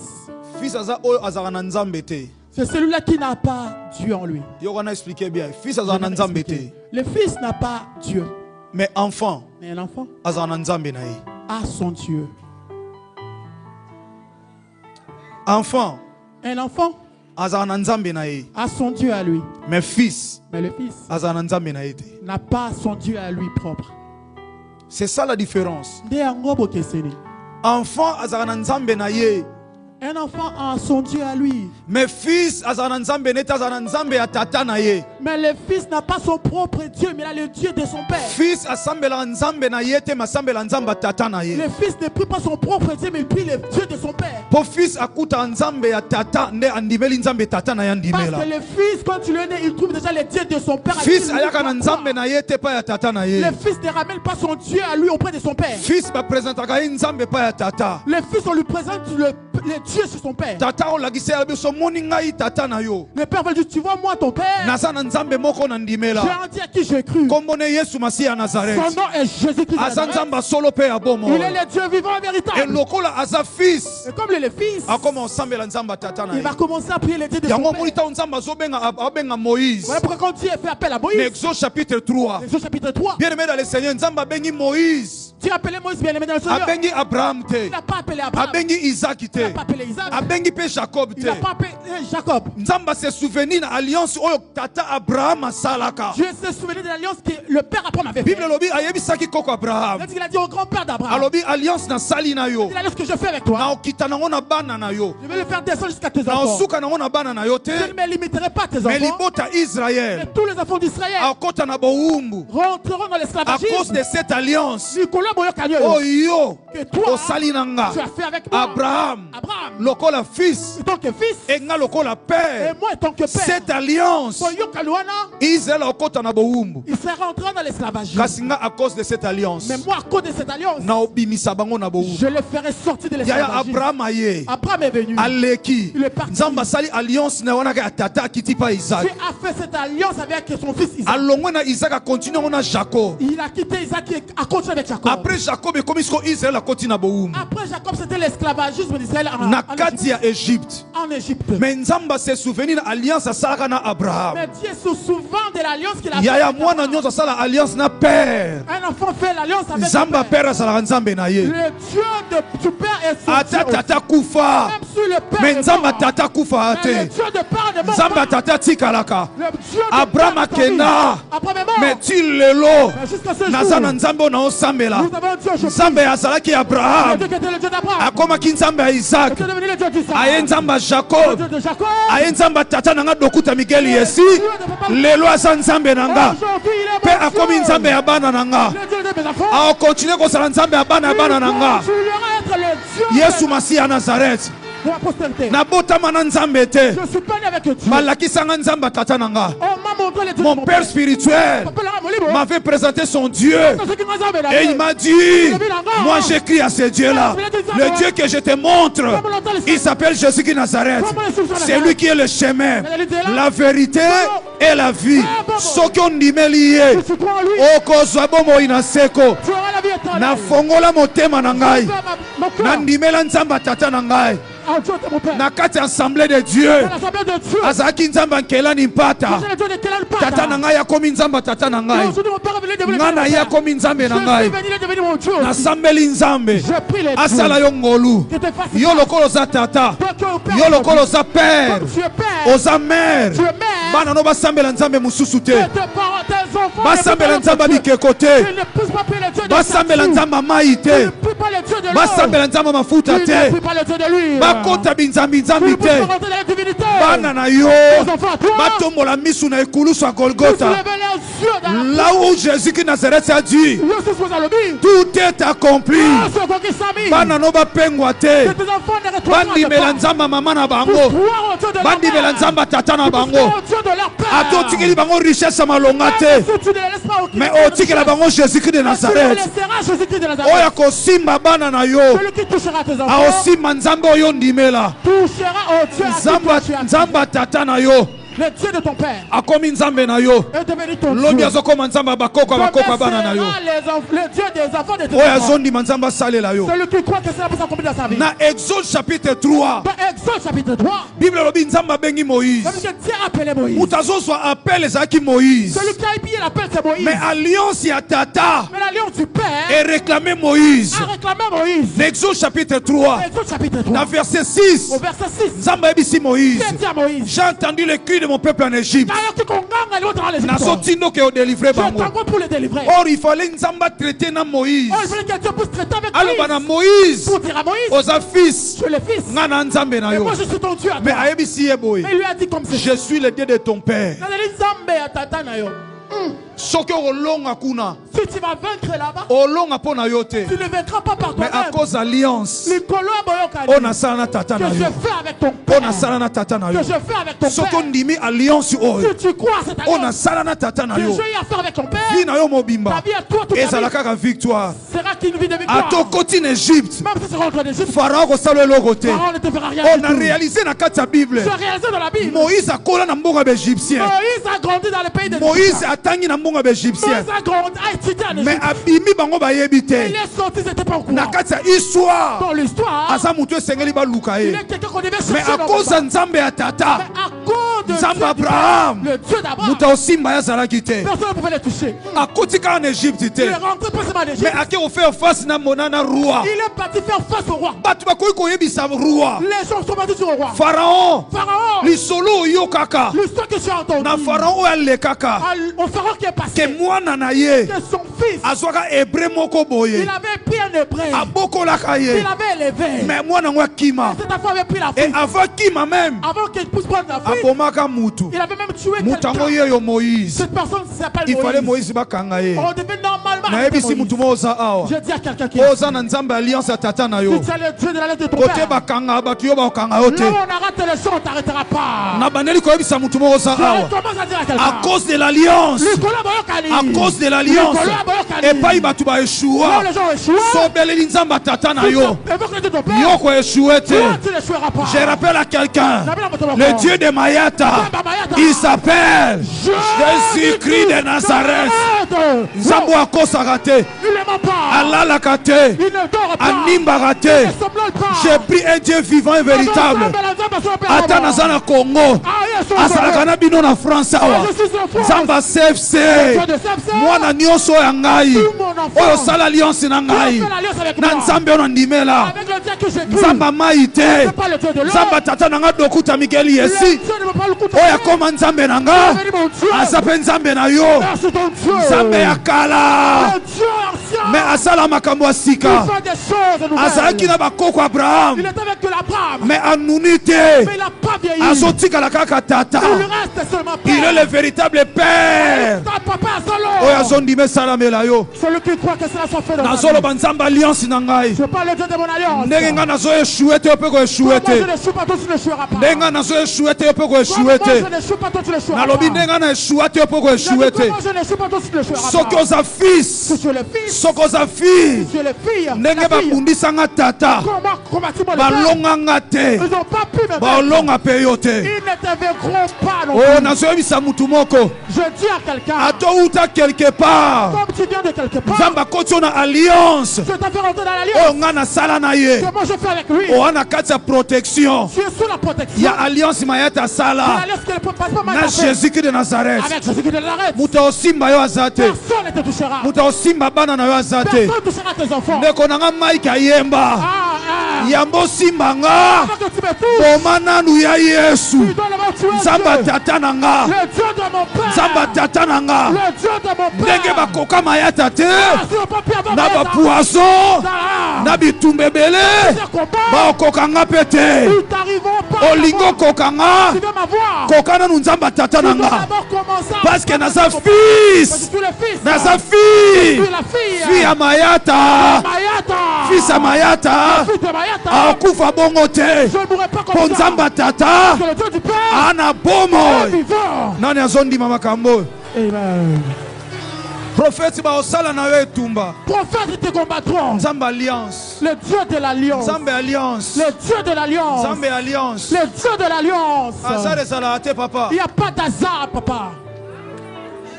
Fils aza oyo azana nzambete. C'est celui-là qui n'a pas Dieu en lui. Yogana expliquer bien. Fils azana nzambete. Le fils n'a pas Dieu. Mais enfant. Mais un enfant azana nzambe na ye. a son Dieu. Enfant. Un enfant azana nzambe na ye. a son Dieu à lui. Mais fils. Mais le fils azana nzambe na ye te. n'a pas son Dieu à lui propre. C'est ça la différence. Enfant Enfant azana nzambe na ye. Un enfant a son Dieu à lui. Mais fils azana nzambe neta azana nzambe ya tata na ye. Mais le fils n'a pas son propre Dieu, mais il a le Dieu de son père. Fils asambela nzambe na ye te masambela nzamba tata na ye. Le fils ne prie pas son propre Dieu, mais il prie le Dieu de son père. Po fils akuta nzambe ya tata nde andimeli nzambe tata na ya ndimela. Parce que le fils, quand il est né, il trouve déjà le Dieu de son père. Fils ayaka na nzambe na ye te pa ya tata na ye. Le fils ne ramène pas son Dieu à lui auprès de son père. Fils ba présentaka ye nzambe pa ya tata. Le fils, on lui présente le Dieu sur son père. Tata o lagisela biso moni ngai tata na yo. Le père va dire, tu vois moi ton père. Naza na nzambe moko na ndimela. J'ai en dit à qui j'ai cru. Kombone Yesu Masiya ya Nazareth. Son nom est Jésus-Christ. Aza nzamba solo pe ya bomo. Il est le Dieu vivant et véritable. Et lokola aza fils. Et comme il est le fils, Akoma osambela nzamba tata na il ye. va commencer à prier le Dieu de son Yango père. monita nzamba zobenga abenga Moïse. Voilà pourquoi quand Dieu fait appel à Moïse, Exode chapitre 3. Exode chapitre 3, Bien aimé dans le Seigneur, nzamba bengi Moïse. Dieu a appelé Moïse bien aimé dans le Seigneur. Abengi Abraham te. Il n'a pas appelé Abraham. Abengi Isaac Il te. n'a pas appelé Isaac. Abengi pe Jacob Il te. n'a pas appelé Jacob. Nzamba se souvenir na alliance oyo tata Abraham asalaka. Dieu s'est souvenu de l'alliance que le père Abraham avait fait. Bible lobi ayebisaki koko Abraham. Il a dit au grand-père d'Abraham, Alobi alliance na sali na yo. c'est l'alliance que je fais avec Na toi. okita nango na bana na yo. Je vais le faire descendre jusqu'à tes Na enfants. osuka nango na bana na yo te. Je ne me limiterai pas à tes Mais enfants. libota Mais Israël tous les enfants d'Israël akota na bowumbu. rentreront dans À l'esclavagisme. cause de cette alliance. Nicolas Boyokanyo, Oyo que toi, osali nanga. tu as fait avec moi. Abraham Abraham, lokola fils. en tant que fils, Et nga lokola et père. moi en tant que père. Cette alliance. Boyokaluana, Israël okota na bowumbu. il serait rentré dans l'esclavagisme. Kasi nga à cause de cette alliance. Mais moi, à cause de cette alliance, Na obimisa bango na bowumbu. je le ferai sortir de Yaya l'esclavagisme. Abraham aye. Abraham est venu. Aleki. Il est parti. Nzamba sali alliance na wana ka tata kiti pa Dieu Isaac. a fait cette alliance avec son fils Isaac. Alongwe na Isaac a continué na Jacob. Il a quitté Isaac et a continué avec Jacob. Après Jacob et comme Israël a continué na bowumbu. Après Jacob, c'était l'esclavagisme d'Israël Na kati ya Égypte. en Égypte. Mais Nzamba se souvenir na alliance asalaka na Abraham. Mais Dieu se souvint de l'alliance qu'il a faite. Yaya avec mwana Abraham. nyonso asala alliance na père. Un enfant fait l'alliance avec son Nzamba père. père asalaka nzambe na ye. Le Dieu de tu père est son Ata Dieu. tata kufa. Même si le père Mais est Nzamba mort, tata kufa mais le ate. Dieu de père ne mort Nzamba pas. tata tikalaka. Le Dieu de Abraham père est en vie. akena. Abraham est mort. Mais til lelo. Mais jusqu'à ce Naza na jour, nzambe ona osambela. nous avons un Dieu je Nzambe azalaki Le Abraham. Dieu qui était le Dieu d'Abraham. Akomaki nzambe ya Isaac. Tu es devenu le Dieu d'Isaac. Aye nzambe ya Le Jacob. Dieu de Jacob. Aye nzambe ya tata nanga dokuta Miguel Yesi. Lelo aza nzambe nanga. Aujourd'hui, il est Pe mon akomi Dieu. nzambe ya bana nanga. Le Dieu de mes enfants. Aokontinue kozala nzambe ya bana ya bana nanga. Tu iras être le Yesu Masi à Nazareth. Nabotama na nzambe te. Je suis pas né avec Dieu. Malakisanga nzamba tata nanga. Mon père spirituel m'avait présenté son Dieu. Et il m'a dit, moi j'écris à ce Dieu-là. Le Dieu que je te montre, il s'appelle Jésus de Nazareth. C'est lui qui est le chemin, la vérité et la vie. Ce qu'on dit me lié. Oko zwabomo inaseko. Na fongola motema nangai. Na ndimela nzamba tata nangai. Na kati assemblée de Dieu. Azaki nzamba nkela nimpata. Tata nangai yakomi nzamba tata nangai. Ngana yakomi nzambe nangai. Na sambeli nzambe. Asala yo ngolu. Yo lokolo za tata. Yo lokolo za père. Oza mère. Bana no basambela nzambe mususu te. Basambela nzamba bikeko te. Basambela nzamba mai te. Basambela nzamba mafuta te. Bakota binzambi nzambi te. Bana na yo batombola misu na ekulusu ya Golgotha. Là où Jésus qui Nazareth a dit tout est accompli. Bana no bapengwa te. Bandimela nzamba mama na bango. Bandimela nzamba tata na bango. Ato tikeli bango richesse malonga te. Mais o tikela bango Jésus de Nazareth. Oya ko simba bana na yo. A osimba nzambe oyo ndimela. Nzamba tata na yo. Le Dieu de ton père akomi nzambe na yo. est devenu ton Dieu. Lobi azokoma nzamba bakoko bana na yo. Le Dieu des enfants de tes enfants. Oya zondi manzamba salela yo. Celui qui croit que cela peut s'accomplir dans sa vie. Na Exode chapitre 3. Dans Exode chapitre 3. Bible lobi nzamba bengi Moïse. Comme Dieu a appelé Moïse. Utazo soit appel ezaki Moïse. Celui qui a épié l'appel c'est Moïse. Mais alliance ya tata. Mais l'alliance du père. Et réclamé Moïse. A réclamé Moïse. Exode chapitre 3. Exode chapitre 3. Dans verset 6. Au verset 6. Nzamba ebisi Moïse. J'ai entendu le cri de mon peuple en Égypte. Nasotino que au délivrer bango. Or il fallait nzamba traiter na Moïse. Alors bana Moïse. Pour dire à Moïse. Oza fils. Je le fils. Ngana nzambe na yo. Moi je suis ton Dieu. Mais aebisi eboy. Mais il lui a dit comme ça. Je suis le Dieu de ton père. Si tu vas vaincre là-bas, tu ne vaincras pas par toi-même. Mais à cause d'alliance, que je fais avec ton père, que je fais avec ton père. Si tu crois à cette alliance, que je vais à faire avec ton père, ta vie à toi toute ta vie sera qu'une vie de victoire. Même si tu rentres en Égypte, Pharaon ne te fera rien. On a réalisé dans la Bible. Moïse a collé dans le monde égyptien. Moïse a grandi dans le pays de Moïse a tangi dans le monde égyptien. Mais abimi bango ba yebite. Il est sorti, c'était pas au courant. Nakata histoire. Dans l'histoire, azamutu esengeli ba lukaye. Il est quelqu'un qu'on devait chercher. Mais à cause de Nzambe ya tata. Mais à cause de Nzambe Abraham. Le Dieu d'Abraham. Muta osimba ya zalaki te. Personne ne pouvait le toucher. A kotika en Égypte te. Il est rentré précisément en Égypte. Mais à qui on fait face na monana roi. Il est parti faire face au roi. Batu ba koyi koyebisa roi. Les gens sont partis sur le roi. Pharaon. Pharaon. Lisolo yo kaka. L'histoire que tu as entendue. Na Pharaon le kaka. Au Pharaon qui est passé. Que mwana na ye. Que son fils. Azwaka hébreu moko boye. Il avait pris un hébreu. Abokolaka ye. Il avait élevé. Mais mwana ngwa kima. Cette fois avait pris la fille. Et avant kima même. Avant qu'il puisse prendre la fille. Abomaka mutu. Il avait même tué Mutango yo Moïse. Cette personne s'appelle Moïse. Il fallait Moïse bakanga ye. On devait normalement. Na ebisi mutu moza awa. Je dis à quelqu'un qui. Oza na Nzambe alliance ya tata na yo. Si tu as le Dieu de l'alliance de ton père. Kote bakanga batu yo bakanga yo te. Là où on arrête les choses, on t'arrêtera pas. Na bandeli ko ebisa mutu moza awa. Je commence à dire à quelqu'un. À cause de l'alliance. À cause de l'alliance. Et pas ibatu ba Yeshua. Sobeli Nzamba tata na yo. Yo ko échoué te. Je rappelle à quelqu'un. Le Dieu de Mayata. Il s'appelle Jésus-Christ de Nazareth. Nzambo akosarate. Allah la kate. Animba rate. J'ai pris un Dieu vivant et véritable. Atanazana Congo. Asalakana bino na France awa. Nzamba CFC. Mwana nyonso ya ngai. Oyo sala alliance na ngai. Na Nzambe ono ndimela. Nzamba maite. Nzamba tata nanga dokuta Mikeli Yesi. Oya koma Nzambe nanga. Asape Nzambe na yo. Nzambe ya kala. Mais asala makambo asika. Azalaki na bakoko Abraham. l'Abraham. Mais anunité. Mais il n'a pas vieilli. Azotika la kaka tata. Il reste seulement père. Il est le véritable père. Papa solo. Oyazondime salamela yo. Celui qui croit que cela soit fait dans la Nazolo banzamba alliance nangai. je parle le Dieu de mon alliance. Ndenga nazo échoué te pe ko échoué Moi te. je n'échoue pas, toi tu n'échoueras pas. Ndenga nazo échoué te pe ko Moi échoué te. je n'échoue pas, toi tu n'échoueras pas. Nalobi ndenga na échoué te pe ko échoué te. Moi je n'échoue pas, toi tu n'échoueras pas. Soko za fils. Si tu es le fils. Soko za fille. Si tu es le fille. Ndenge babundisanga tata. Comment combattre-moi le père? Balonganga te. Ils n'ont pas pu me battre. Balonga pe yo te. Ils ne te vaincront pas non Oh plus. nazoyebisa mutu moko. Je dis à quelqu'un. Atouta quelque part. Comme tu viens de quelque part. Zamba koti na alliance. Je t'ai fait rentrer dans l'alliance. Oh nga na sala na ye. Que moi je fais avec lui. Oh ana kati ya protection. Tu es sous la protection. Ya alliance mayata sala. L'alliance qu'elle peut pas mal Na faire. Jésus de Nazareth. Avec Jésus qui te l'arrête. Muta osimba yo azate. Personne ne te touchera. Muta osimba bana na yo azate. Personne ne touchera tes enfants. Ndeko nanga Mike ayemba. Yambo simba nga. Avant que tu me touches. Boma nanu ya Yesu. Tu dois le tuer. Nzamba tata nanga. Le Dieu de mon père. Nzamba tata nanga. Le Dieu de mon père. Ndenge bakoka mayata te. Si on peut plus avoir Na mal, ba poisson. Na bitumbe belé. ces combats, Ba okokanga pete. ils t'arriveront pas. Olingo kokanga. Tu veux m'avoir. Kokana nu nzamba tata Tu dois nanga. d'abord commencer. Parce que naza Parce que fils. tu es le fils. Naza Tu fille. es la fille. Fille ya mayata. Mayata. Fils ya mayata. Fils de Mayata. Akufa bongo te. Je ne mourrai pas Po comme ça. nzamba tata. Parce que le Dieu du Père Ana est bomo. vivant. Nani azondima makambo. Amen. Prophète ba osala na yo etumba. Prophète, ils te combattront. Nzamba alliance. Le Dieu de l'alliance. Nzambe alliance. Le Dieu de l'alliance. Nzambe alliance. Le Dieu de l'alliance. Azar ezala te papa. Il n'y a pas d'hasard, papa.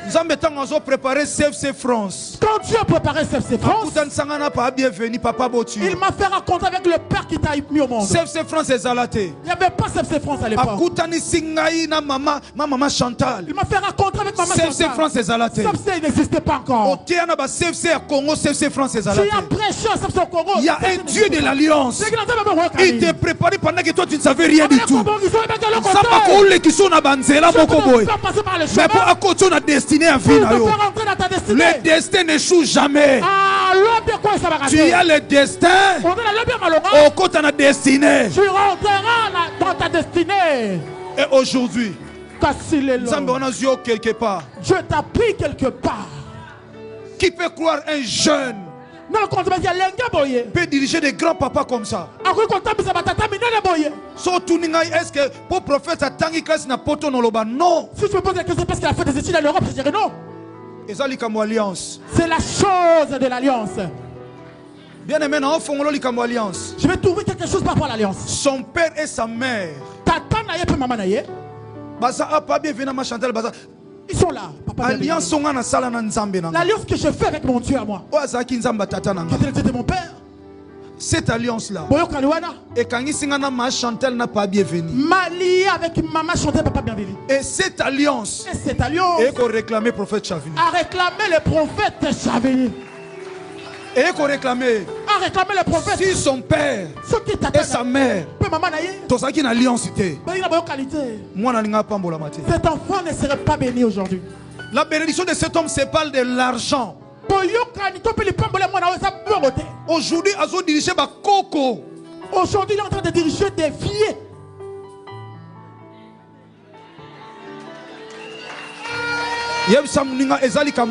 Nzambe tango azo préparer CFC France. Quand Dieu a préparé CFC France, Akutan na pa bienvenue papa botu. il m'a fait rencontrer avec le Père qui t'a mis au monde. CFC France ezala te. Il n'y avait pas CFC France à l'époque. Akutani singai na maman Chantal. Il m'a fait rencontrer avec maman CFC Chantal. France ezala te. CFC n'existait pas encore. Otea na ba CFC à Congo CFC France ezala Tu as te. prêché à CFC au Congo. Il y a un Dieu de l'alliance. Il Il t'est préparé pendant que toi tu ne savais rien du tout. Ça Samba kole qui sont na banzela moko boy. Mais pour chemin akoto na destiné à pour vie te na yo. faire rentrer dans ta destinée. Le destin n'échoue jamais. Ah, l'homme de quoi ça va Tu rater? as le destin. On est dans l'homme de malheureux. Au côté de la destinée. Tu rentreras dans ta destinée. Et aujourd'hui, Kassilelo. Nzambe on a vu quelque part. Dieu t'a pris quelque part. Qui peut croire un jeune Non, le compte, il y a l'enga boye. peut diriger des grands papas comme ça? Après, quand tu as batata, minene boye. Surtout, est-ce que pour prophète ça tangi classe na poto no loba? Non. Si tu me poses la question parce qu'il a fait des études en Europe, je dirais non. Ezali comme alliance. C'est la chose de l'alliance. Bien aimé, on fongolo likambo alliance. Je vais trouver quelque chose par rapport à l'alliance. Son père et sa mère. Tata naye pe maman naye. Baza a pas bien venu ma Chantal baza. Ils sont là. Papa Alliance songa na sala na Nzambe na. l'alliance que je fais avec mon Dieu à moi. O azaki Nzamba tata na. Qui était le Dieu de mon père. Cette alliance là. Boyo Kaliwana. Et quand il singa na ma Chantal n'a pas bien venu. Mali avec maman chantait papa bienvenu. Et cette alliance. Et cette alliance Et qu'on réclamait prophète Chavini. a réclamé le prophète Chavini. Et qu'on réclamait. A réclamé le prophète. Si son père Ce qui tata et sa mère. pe maman naye. Tout ça qui une alliance était. Ben il a boyo qualité. Moi na linga pambola mate. Cet enfant ne serait pas béni aujourd'hui. La bénédiction de cet homme c'est pas de l'argent. Aujourd'hui, Azo dirige ba Coco. Aujourd'hui, il est en train de diriger des vies.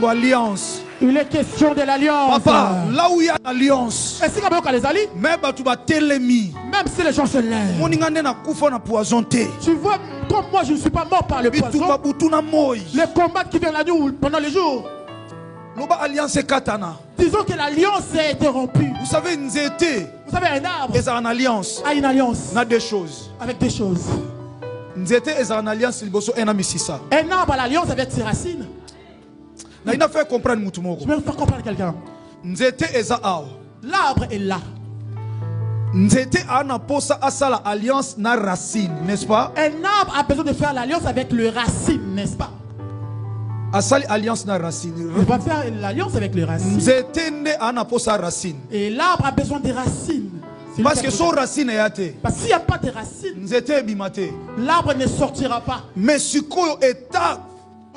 Alliance. Il est question de l'alliance. Papa, là où il y a l'alliance, Est-ce qu'il y a les alliés? même Si les gens se lèvent. Tu vois, comme moi, je ne suis pas mort par le poison. Les combats qui viennent la nuit ou pendant les jours. Disons que l'alliance est interrompue. Vous savez, Vous savez, un arbre une alliance. a une alliance Na deux choses. avec des choses. Nzete est une alliance liboso un misisa. Un arbre a l'alliance avec ses racines. Na ina fait comprendre mutumoko. Je vais faire comprendre quelqu'un. Nzete eza awa. L'arbre est là. Nzete ana posa asala alliance na racine, n'est-ce pas? Un arbre a besoin de faire l'alliance avec le racine, n'est-ce pas? Asali alliance na racine. Il va faire l'alliance avec le racine. Nzete ne ana posa racine. Et l'arbre a besoin des racines. C'est Parce lui qui que a son besoin. racine est athée. Parce que s'il n'y a pas de racines, Nzete bimate. l'arbre ne sortira pas. Mais sikoyo état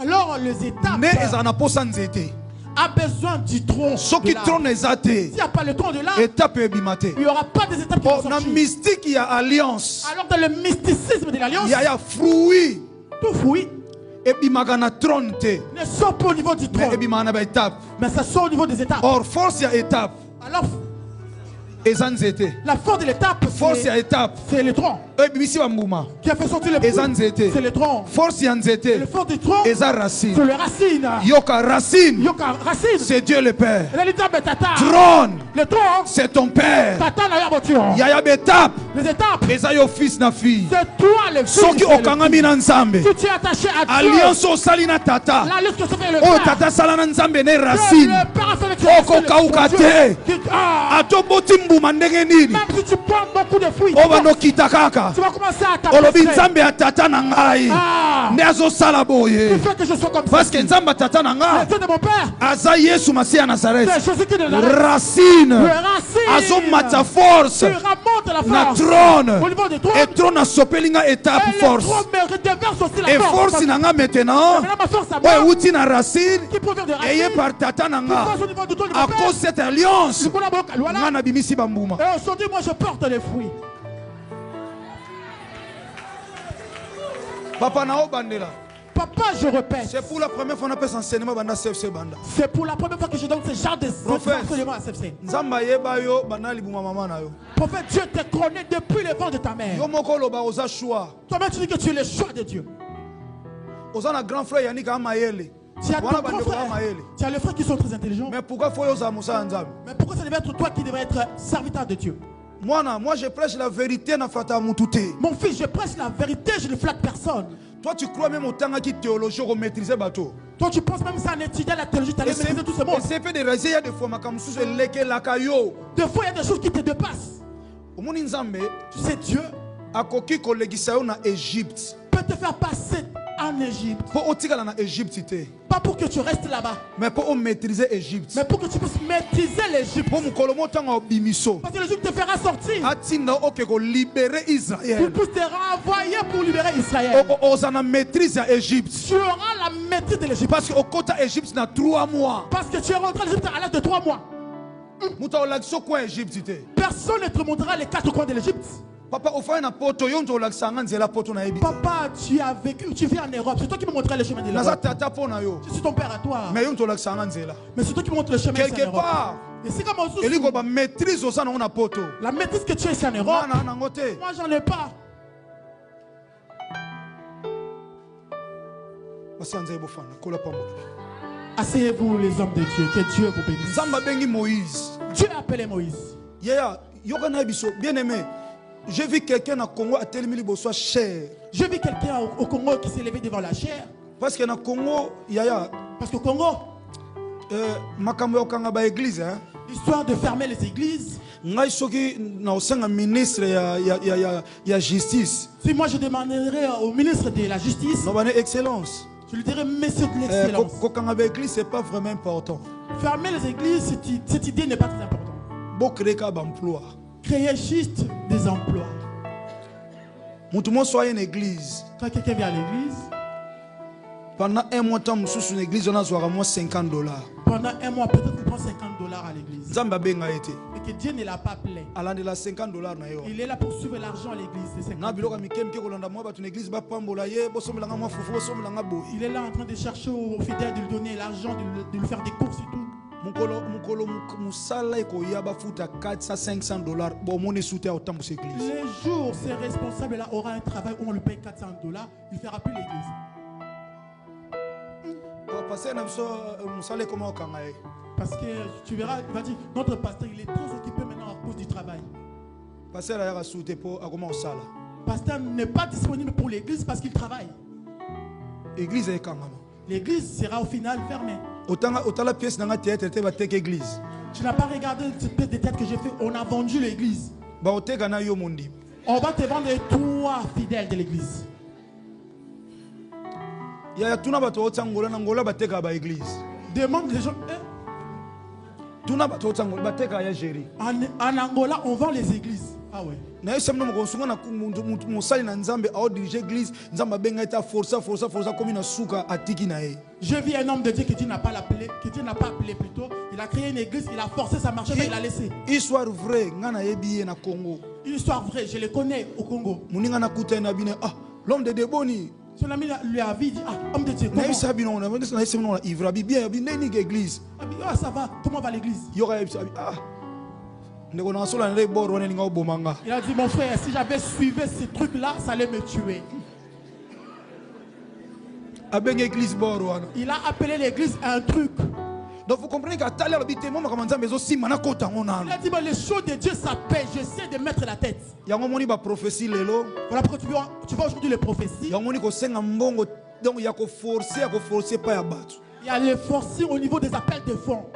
Alors les étapes ne ezana posa nzete. a besoin du tronc. S'il n'y a pas le tronc de l'arbre, il n'y aura pas des étapes qui vont sortir. Dans le mystique, il y a alliance. Alors dans le mysticisme de l'alliance, il y a fruit. Tout fruit Et puis trône ne sort pas au niveau du trône. Mais ça sort au niveau des étapes. Or, force, il y a étape. Alors, la force de l'étape, c'est le tronc. Qui a fait sortir le fruit, c'est le tronc. Force, le force du tronc, c'est le racine. Yoka racine, c'est Dieu le Père. Trône, le tronc, c'est ton Père. Il y a des étapes. Les étapes, fils na fille. C'est toi le fils. Si tu es attaché à Dieu, alliance au salina tata. L'alliance que se fait le Père. Oh tata salana nzambe ne racine. Oko kaukate. Même si tu prends beaucoup de fruits, tu vas commencer à attaquer. Olobi nzambe atata na ngai. Ne azosala boye. Il faut que je sois comme ça. Parce que nzambe atata na ngai. Le Dieu de mon père. Aza Yesu Masiya Nazareth. C'est Jésus qui est de Nazareth. Racine. Racine. Azomata force. Tu remontes la force. Na trône. Au niveau du trône. Et trône a sopelinga étape force. Et force nanga maintenant. Ouais, outi na racine. Et par tata nanga. À cause de cette alliance. Ngana bimisi bambuma. Et aujourd'hui, moi, je porte les fruits. Papa na obandela. Papa, je répète. C'est pour la première fois qu'on appelle enseignement banda CFC banda. C'est pour la première fois que je donne ce genre d'enseignement à CFC. Nzamba yeba yo bana libuma mama na yo. Prophète, Dieu te connaît depuis le ventre de ta mère. Yo moko loba oza choix. Toi-même tu dis que tu es le choix de Dieu. Oza na grand frère Yannick Amayele. Tu as les frères qui sont très intelligents. Mais pourquoi faut yoza musa nzambe? Mais pourquoi ça devait être toi qui devrais être serviteur de Dieu? Moi je prêche la vérité na fata mutute. Mon fils, je prêche la vérité, je ne flatte personne. Toi tu crois même autant qui théologie pour maîtriser bateau. Toi tu penses même ça en étudiant la théologie, tu allais maîtriser tout ce monde. C'est fait des raisons, il y a des fois makamusu leke lakayo. Des fois il y a des choses qui te dépassent. Omoni nzambe, tu sais Dieu akoki kolegisa yo na Égypte. Peut te faire passer en Égypte. Pour otikala na Égypte té. Pas pour que tu restes là-bas. Mais pour maîtriser Égypte. Mais pour que tu puisses maîtriser l'Égypte. Pour mukolomo tanga bimiso. Parce que l'Égypte te fera sortir. Atinda okeko libérer Israël. Pour puisse te renvoyer pour libérer Israël. Ozana maîtrise à Égypte. Tu auras la maîtrise de l'Égypte. Parce que au côté Égypte na 3 mois. Parce que tu es rentré en Égypte à l'âge de 3 mois. Personne ne te montrera les 4 coins de l'Égypte. Papa, tu as vécu, tu vis en Europe. C'est toi qui me montrais le chemin de l'Europe. Je suis ton père à toi. Mais c'est toi qui me montres le chemin quelque part. Et c'est comme la maîtrise que tu as ici en Europe. Moi, j'en ai pas. Asseyez-vous les hommes de Dieu, que Dieu vous bénisse. Dieu a appelé Moïse. Bien aimé, j'ai vu quelqu'un au Congo à Télémili-Bossois cher. J'ai vu quelqu'un au Congo qui s'est levé devant la chair. Parce que au Congo, parce qu'au Congo, l'histoire de fermer les églises. Si moi je demanderais au ministre de la Justice, excellence. Je lui dirais, monsieur de l'excellence. L'église, ce n'est pas vraiment important. Fermer les églises, cette idée n'est pas très importante. Créer juste des emplois. Quand quelqu'un vient à l'église, pendant un mois, une église, on a $50. Pendant un mois, peut-être qu'il prend $50 à l'église. Et que Dieu ne l'a pas appelé. Il est là pour suivre l'argent à l'église. Il est là en train de chercher aux fidèles de lui donner l'argent, de lui faire des courses et tout. Les jours, ces responsables-là aura un travail où on lui paye $400, il ne fera plus l'église. Parce que tu verras, il va dire, notre pasteur, il est très occupé maintenant à cause du travail. Pasteur n'est pas disponible pour l'église parce qu'il travaille. L'église sera au final fermée. Tu n'as pas regardé cette pièce de tête que j'ai fait. On a vendu l'église. On va te vendre toi, fidèle de l'église. Demande les gens. En Angola, on vend les églises. Ah ouais. na yesa mno mokonsunga na mosali na nzambe a diriger église nzamba benga eta força comme na suka atiki na ye. Je vis un homme de Dieu que Dieu n'a pas appelé, plutôt. Il a créé une église, il a forcé sa marche, mais il a laissé. Histoire vraie, ngana yebi na Congo. Une histoire vraie, je le connais au Congo. Muninga na kuta na bine l'homme de Deboni. Son ami lui a dit homme de Dieu. Na yesa bino na yesa bino na ivra bi bien bi neni église. Ça va, comment va l'église? Yoka yesa il a dit mon frère, si j'avais suivi ce truc là, ça allait me tuer. Il a appelé l'église un truc. Donc vous comprenez qu'à Taler il a dit les choses de Dieu ça paie, j'essaie de mettre la tête. Voilà pourquoi tu vois aujourd'hui les prophéties. Il y a les forcer au niveau des appels de fonds.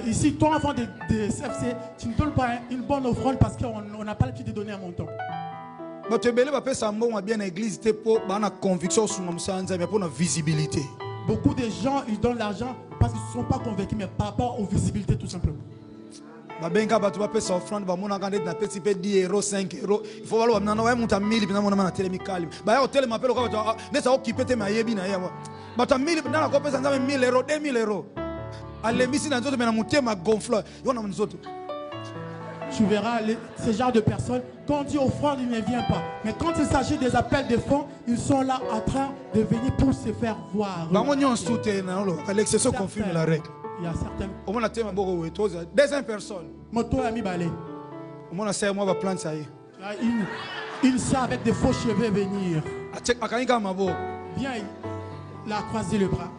Ici, toi, enfant de CFC, tu ne donnes pas une bonne offrande parce qu'on n'a pas l'habitude de donner un montant. Beaucoup de gens, ils donnent l'argent parce qu'ils ne sont pas convaincus, mais par rapport aux visibilités tout simplement. Il faut voir tu verras ce genre de personnes, quand on dit offrande, il ne vient pas. Mais quand il s'agit des appels de fonds, ils sont là en train de venir pour se faire voir. L'exception confirme la règle. Il y a certaines. Deuxième personne. Une sœur avec des faux cheveux venir. Bien, il a croisé le bras.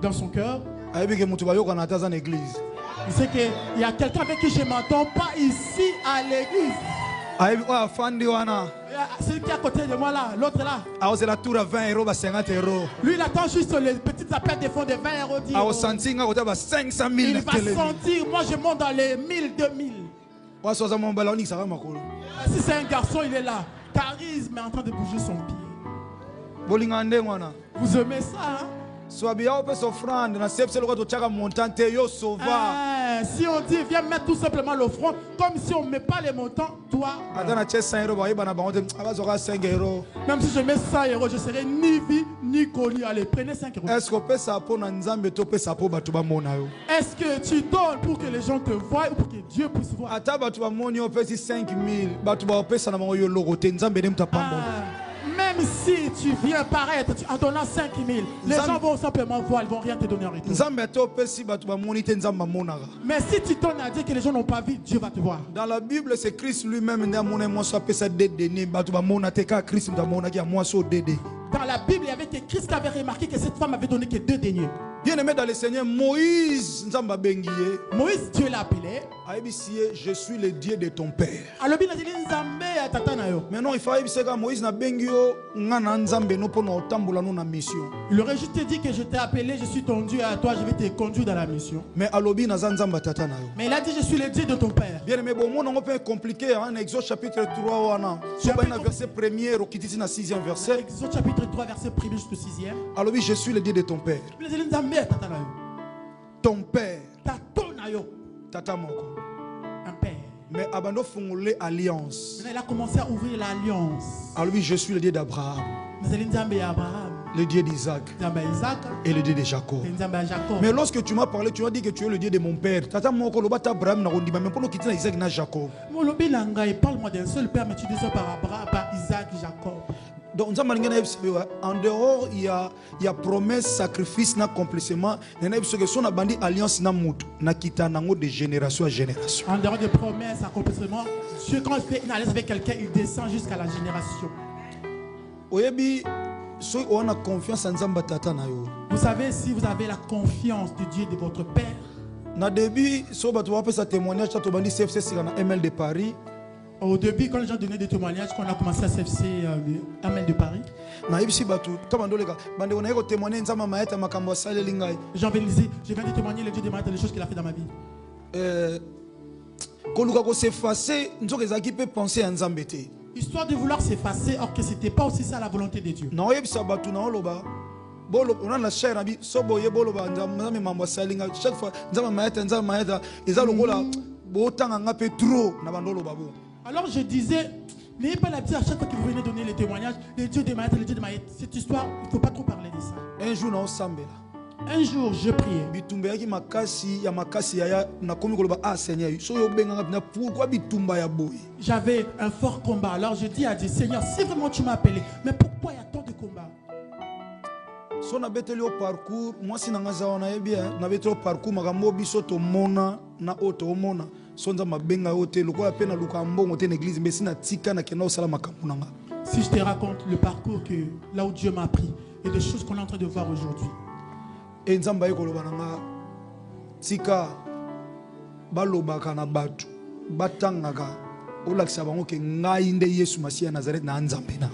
Dans son cœur, il sait qu'il y a quelqu'un avec qui je ne m'entends pas ici à l'église. Celui qui est à côté de moi là, l'autre là. Lui il attend juste les petits appels de fonds de 20 euros, 10 euros. Il va sentir, moi je monte dans les 1000, 2000. Si c'est un garçon, il est là. Charisme est en train de bouger son pied. Vous aimez ça, hein? Si on dit viens mettre tout simplement l'offrande, comme si on ne met pas les montants, toi. Même si je mets 100 euros, je serai ni vu ni connu. Allez, prenez 5 euros. Est-ce que tu donnes pour que les gens te voient ou pour que Dieu puisse voir? Même si tu viens paraître en donnant 5 000, les gens vont simplement voir, ils ne vont rien te donner en retour. Mais si tu donnes à Dieu que les gens n'ont pas vu, Dieu va te voir. Dans la Bible, c'est Christ lui-même. Dans la Bible, il y avait que Christ qui avait remarqué que cette femme avait donné que 2 deniers. Bien aimé dans le Seigneur, Moïse, Dieu l'a appelé. Je suis le Dieu de ton père. Maintenant, il faut que Moïse n'a il aurait juste dit que je t'ai appelé, je suis ton Dieu, à toi je vais te conduire dans la mission. Mais il a dit je suis le Dieu de ton père. Bien aimé, on peut compliquer en Exode chapitre 3 verset 1er au 6e verset. Exode chapitre 3 verset 1er jusqu'au 6e. Alors je suis le Dieu de ton père. Ton père. Tata moko. Un père. Mais abando fongolé alliance. Maintenant il a commencé à ouvrir l'alliance. Alors je suis le Dieu d'Abraham. Le Dieu d'Isaac et le Dieu de Jacob. Mais lorsque tu m'as parlé, tu as dit que tu es le Dieu de mon père. Tata moko lobata Abraham na rondima mais pour nous quitter Isaac na Jacob. Parle-moi d'un seul père mais tu dis ça par Abraham, par Isaac, Jacob. Donc en dehors il y a promesse, sacrifice, accomplissement. Il y a une bandi alliance na mutu na kita nango de génération à génération. En dehors de promesse, accomplissement, Dieu quand il fait une alliance avec quelqu'un, il descend jusqu'à la génération. Vous savez, si vous avez la confiance de Dieu de votre père. Na début, so bato va faire témoignage ta bandi CFC sur ML de Paris. Au début, quand les gens donnaient des témoignages, quand on a commencé à CFC ML de Paris, j'en vais dire, je viens de témoigner le Dieu de Maïta, les choses qu'il a fait dans ma vie. Histoire de vouloir s'effacer, or que ce n'était pas aussi ça la volonté de Dieu. bolo on a la chair abi sobo ye bolo ba nzambe mambo salinga chaque fois nzambe maeta eza lokola botanga ngape trop na bandolo babo. Alors je disais, n'ayez pas l'habitude à chaque fois que vous venez donner les témoignages, les dieux de Maïta, les dieux de Maïta. Cette histoire, il ne faut pas trop parler de ça. Un jour na osambela. Un jour, je priais. Bitumba yaki makasi ya na komi koloba ah Seigneur, so yo benga na pourquoi bitumba ya boy. J'avais un fort combat. Alors je dis à Dieu, Seigneur, si vraiment tu m'as appelé, mais pourquoi il y a tant de combats? So na beteli au parcours, moi si nanga zaona bien, na beteli au parcours makambo biso to mona na auto mona. Sonza mabenga hotel lokola pe na luka mbongo te na église mais si na tika na kena osala makambo nanga. Si je te raconte le parcours que là où Dieu m'a pris et des choses qu'on est en train de voir aujourd'hui. Et nzamba yekoloba nanga tika balobaka na batu batangaka olakisa bango ke ngai nde Yesu Masiya Nazareth na nzambe na.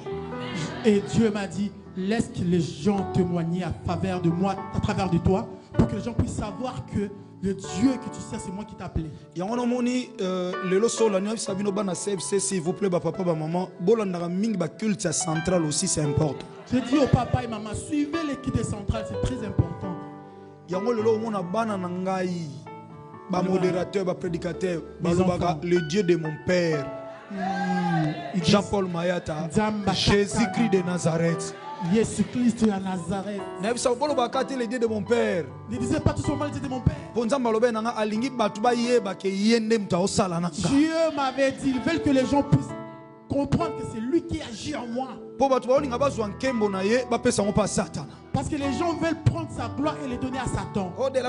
Et Dieu m'a dit, laisse que les gens témoignent à faveur de moi, à travers de toi, pour que les gens puissent savoir que le Dieu que tu sais, c'est moi qui t'ai appelé. Yangono moni lelo solo ni sabino bana CFC s'il vous plaît ba papa ba maman bolanda mingi ba culte central aussi c'est important. Je dis au papa et maman, suivez l'équité centrale, c'est très important. Yango lelo mona bana na ngai ba modérateur ba prédicateur ba le Dieu de mon père. Jean-Paul Mayata, Jésus-Christ de Nazareth. Jésus-Christ de Nazareth. Le Dieu de mon père. Ne disait pas tout simplement le Dieu de mon père. Dieu m'avait dit, il veut que les gens puissent comprendre que c'est lui qui agit en moi. Parce que les gens veulent prendre sa gloire et les donner à Satan. Oh, les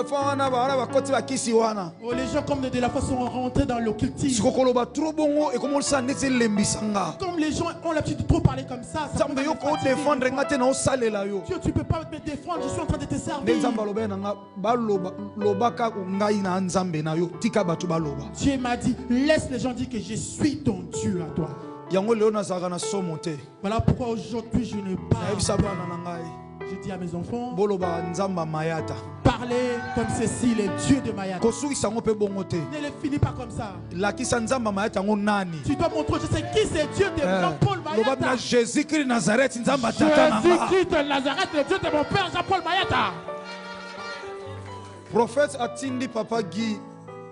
gens comme de la foi sont rentrés dans l'occultisme. Comme les gens ont l'habitude de trop parler comme ça. Dieu, tu ne peux pas me défendre, je suis en train de te servir. Dieu m'a dit, laisse les gens dire que je suis ton Dieu à toi. Voilà pourquoi aujourd'hui je ne parle pas. Je dis à mes enfants, parlez comme ceci, les dieux de Mayata. Ne les finis pas comme ça. Tu dois montrer, je sais qui c'est Dieu de Jean-Paul Mayata. Jésus-Christ de Nazareth, Jésus-Christ de Nazareth, le Dieu de mon père Jean-Paul Mayata. Prophète Atindi Papa Guy,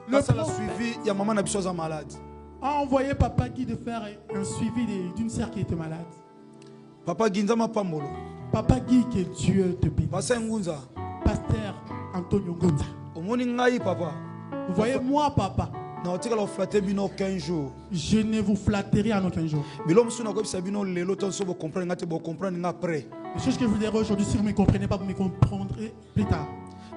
le suivi, il y a maman Nabisoza malade. A envoyé Papa Guy de faire un suivi d'une sœur qui était malade. Papa Guy Nzama Pambolo. Papa Guy, que Dieu te bénisse. Pasteur Antonio Ngunza. Vous voyez moi, papa. Je ne vous flatterai en aucun jour. Les choses que je vous dirai aujourd'hui, si vous ne me comprenez pas, vous me comprendrez plus tard.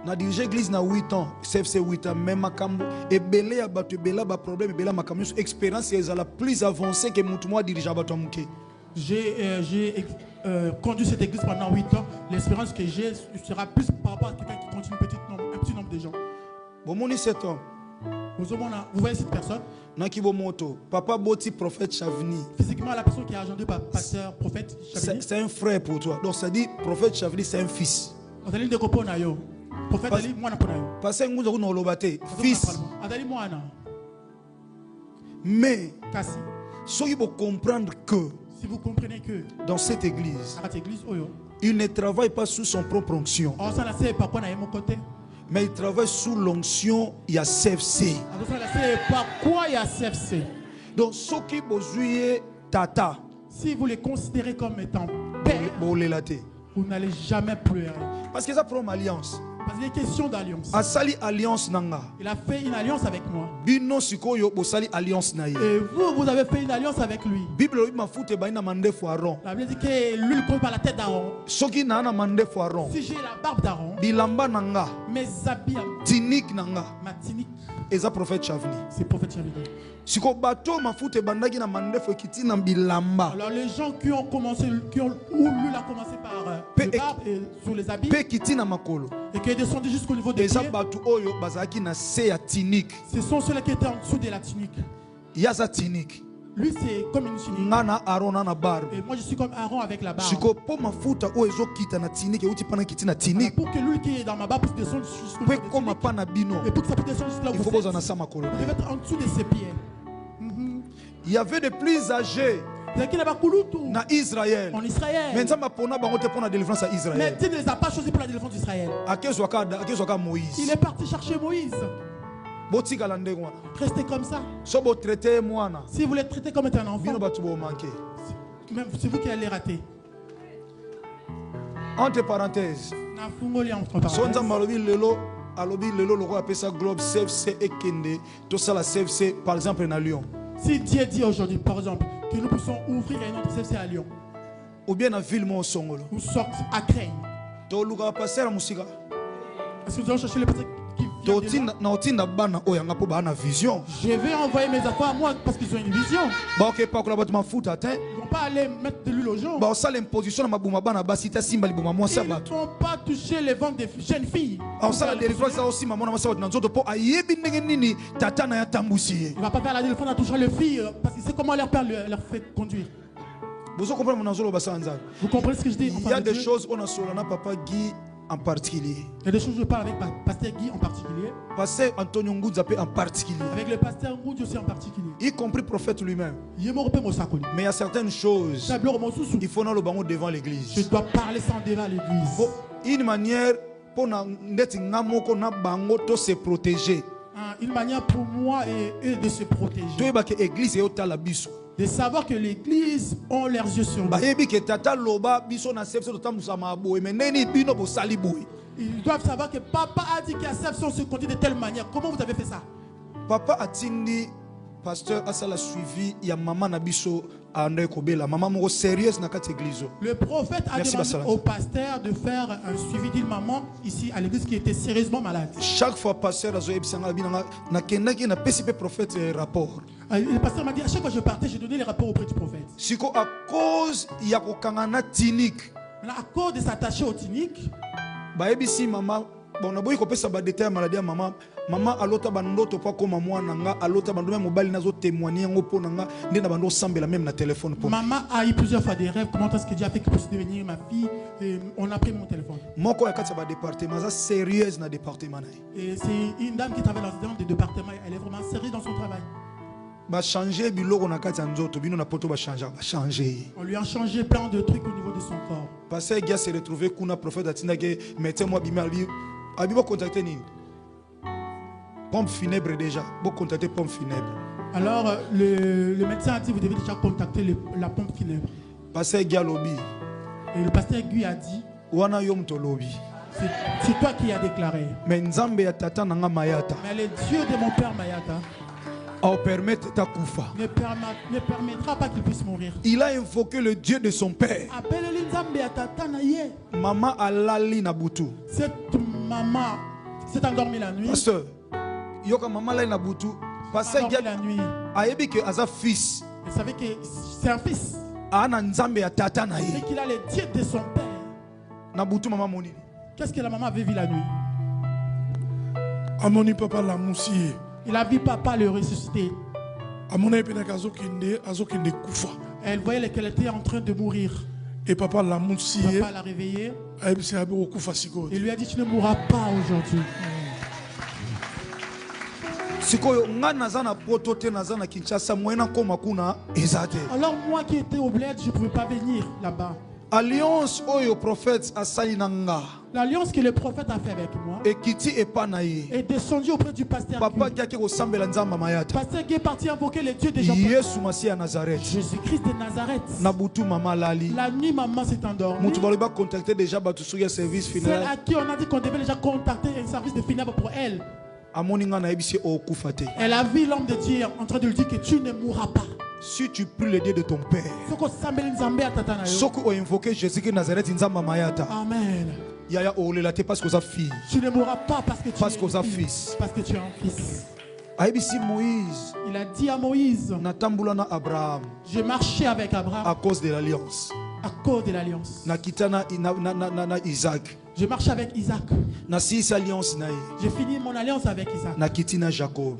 Na dirige l'église na 8 ans, CFC 8 ans, même makambo et belé ya batu bela ba problème bela makambo expérience est la plus avancée que mutumwa dirigeant batu muke. J'ai conduit cette église pendant 8 ans. L'espérance que j'ai sera plus par rapport à quelqu'un qui continue un petit nombre de gens. Bon, mon 7 ans. Vous voyez cette personne? Nakibomoto, papa Boti prophète Chavini. Physiquement, la personne qui est agendée par pasteur prophète Chavini. C'est un frère pour toi. Donc ça dit prophète Chavini, c'est un fils. Prophète Ali, moi na ponayo. Parce que nous avons l'obate fils. Mais soyez pour comprendre que si vous comprenez que dans cette église, il ne travaille pas sous son propre onction, mais il travaille sous l'onction il y a CFC. Donc ceux qui bozuye tata, si vous les considérez comme étant père, vous n'allez jamais pleurer. Parce que ça prend alliance. Parce qu'il est question d'alliance. Asali alliance nanga. Il a fait une alliance avec moi. Bino sikoyo bosali alliance na ye. Et vous avez fait une alliance avec lui. Bible ma foute ba ina mande fo Aaron. La Bible dit que lui compte par la tête d'Aaron. Soki na na mande fo Aaron. Si j'ai la barbe d'Aaron. Bilamba nanga. Mes habits. Tinik nanga. Ma tunique. Eza prophète Chavini. C'est prophète Chavini. Siko bato ma foute bandaki na mande fo kiti na bilamba. Alors les gens qui ont commencé lui a commencé par le barbe et sur les habits. Pe kiti na makolo. Et qui est descendu jusqu'au niveau des pieds. Ce sont ceux-là qui étaient en dessous de la tunique. Lui c'est comme une tunique. Et moi je suis comme Aaron avec la barbe. Pour que lui qui est dans ma barbe puisse descendre jusqu'au niveau des tuniques. Et pour que ça puisse descendre jusqu'à là où vous êtes, il devait être en dessous de ses pieds. Il y avait des plus âgés na Israël. En Israël. Mais Nzamba pona bango te pona délivrance à Israël. Mais Dieu ne les a pas choisis pour la délivrance d'Israël. Akezwaka Moïse. Il est parti chercher Moïse. Restez comme ça. Si vous les traitez comme un enfant, même c'est vous qui allez rater. Entre parenthèses, par exemple à Lyon. Si Dieu dit aujourd'hui, par exemple, que nous puissions ouvrir un autre CFC à Lyon, ou bien à Villemont, nous sortons à Crègne. Est-ce que nous allons chercher les personnes qui viennent de là? Je vais envoyer mes enfants à moi parce qu'ils ont une vision. Ils ne vont pas aller mettre de l'huile aux gens. Ils ne vont pas toucher les ventres des jeunes filles. Il ne va pas faire la délivrance en touchant les filles parce qu'il sait comment leur père leur fait conduire. Vous comprenez ce que je dis? Il y a des choses on a sur papa Guy en particulier. Il y a des choses que je parle avec pasteur Guy en particulier. Pasteur Antonio Ngoudzape en particulier. Avec le pasteur Ngoudzape aussi en particulier. Y compris prophète lui-même. Mais il y a certaines choses. Il faut nous le bango devant l'église. Je dois parler sans devant l'église. Une manière pour se protéger. Une manière pour moi et de se protéger. De savoir que l'église ont leurs yeux sur nous. Ils doivent savoir que papa a dit qu'Acception se conduit de telle manière. Comment vous avez fait ça? Papa a dit, pasteur Asala suivi, il y a maman Nabiso à André Kobela, maman moko sérieuse na kat église. Le prophète a demandé au pasteur de faire un suivi d'une maman ici à l'église qui était sérieusement malade. Chaque fois pasteur azo ebisanga binanga na kendaki na pesipe prophète rapport. Le pasteur m'a dit à chaque fois que je partais, je donnais les rapports auprès du prophète. Siko à cause ya kokangana tinique. À cause de s'attacher au tinique. Ba ebisi maman bon na boyi ko pesa ba détail maladie à maman. Maman alota bandoto pa koma mwana nga alota bandoto même mobali nazo témoigner ngo pona nga ndena bando sambela même na téléphone pour. Maman a eu plusieurs fois des rêves comment est-ce que Dieu a fait qu'elle puisse devenir ma fille et on a pris mon téléphone. Moko ya katsa ba département ça sérieuse na département na. Et c'est une dame qui travaille dans le département, elle est vraiment sérieuse dans son travail. Ba changer biloko na katsa nzoto bino na poto ba changer. On lui a changé plein de trucs au niveau de son corps. Parce que gars s'est retrouvé kuna prophète atina que mettez moi bima abibo contacter ni. Pompe funèbre déjà. Vous contactez pompe funèbre. Alors le médecin a dit vous devez déjà contacter la pompe funèbre. Pasteur Guy lobby. Et le pasteur Guy a dit. Wana yom to lobby. C'est toi qui as déclaré. Mais Nzambe ya tata nanga Mayata. Mais le Dieu de mon père Mayata. A permettre ta kufa. Ne permettra pas qu'il puisse mourir. Il a invoqué le Dieu de son père. Appelle-le Nzambe ya tata na ye. Maman alali na butu. Cette maman s'est endormie la nuit. Pasteur. Yoka maman là na butu parce que la nuit ayebi que asa fils il savait que c'est un fils ana nzambe ya tata na ye et qu'il a le Dieu de son père na butu maman moni. Qu'est-ce que la maman avait vu la nuit? Amoni papa la moussi. Il a vu papa le ressusciter. Amona penaka azokende kufa. Elle voyait qu'elle était en train de mourir. Et papa l'a moussi. Papa l'a réveillé. Il lui a dit tu ne mourras pas aujourd'hui. Alors moi qui étais au bled, je ne pouvais pas venir là-bas. Alliance au prophète Asalinanga. L'alliance que le prophète a fait avec moi est descendu auprès du pasteur. Papa pasteur qui est parti invoquer le Dieu de Jésus-Christ de Nazareth. La nuit, maman s'est endormie. Celle à qui on a dit qu'on devait déjà contacter un service de funèbre pour elle. Elle a vu l'homme de Dieu en train de lui dire que tu ne mourras pas. Si tu pries le Dieu de ton père, si tu invoques Jésus-Christ de Nazareth, amen. Tu ne mourras pas parce que tu es un fils. Parce que tu es un fils. Il a dit à Moïse, j'ai marché avec Abraham à cause de l'alliance. À cause de l'alliance. Je marche avec Isaac. J'ai fini mon alliance avec Isaac.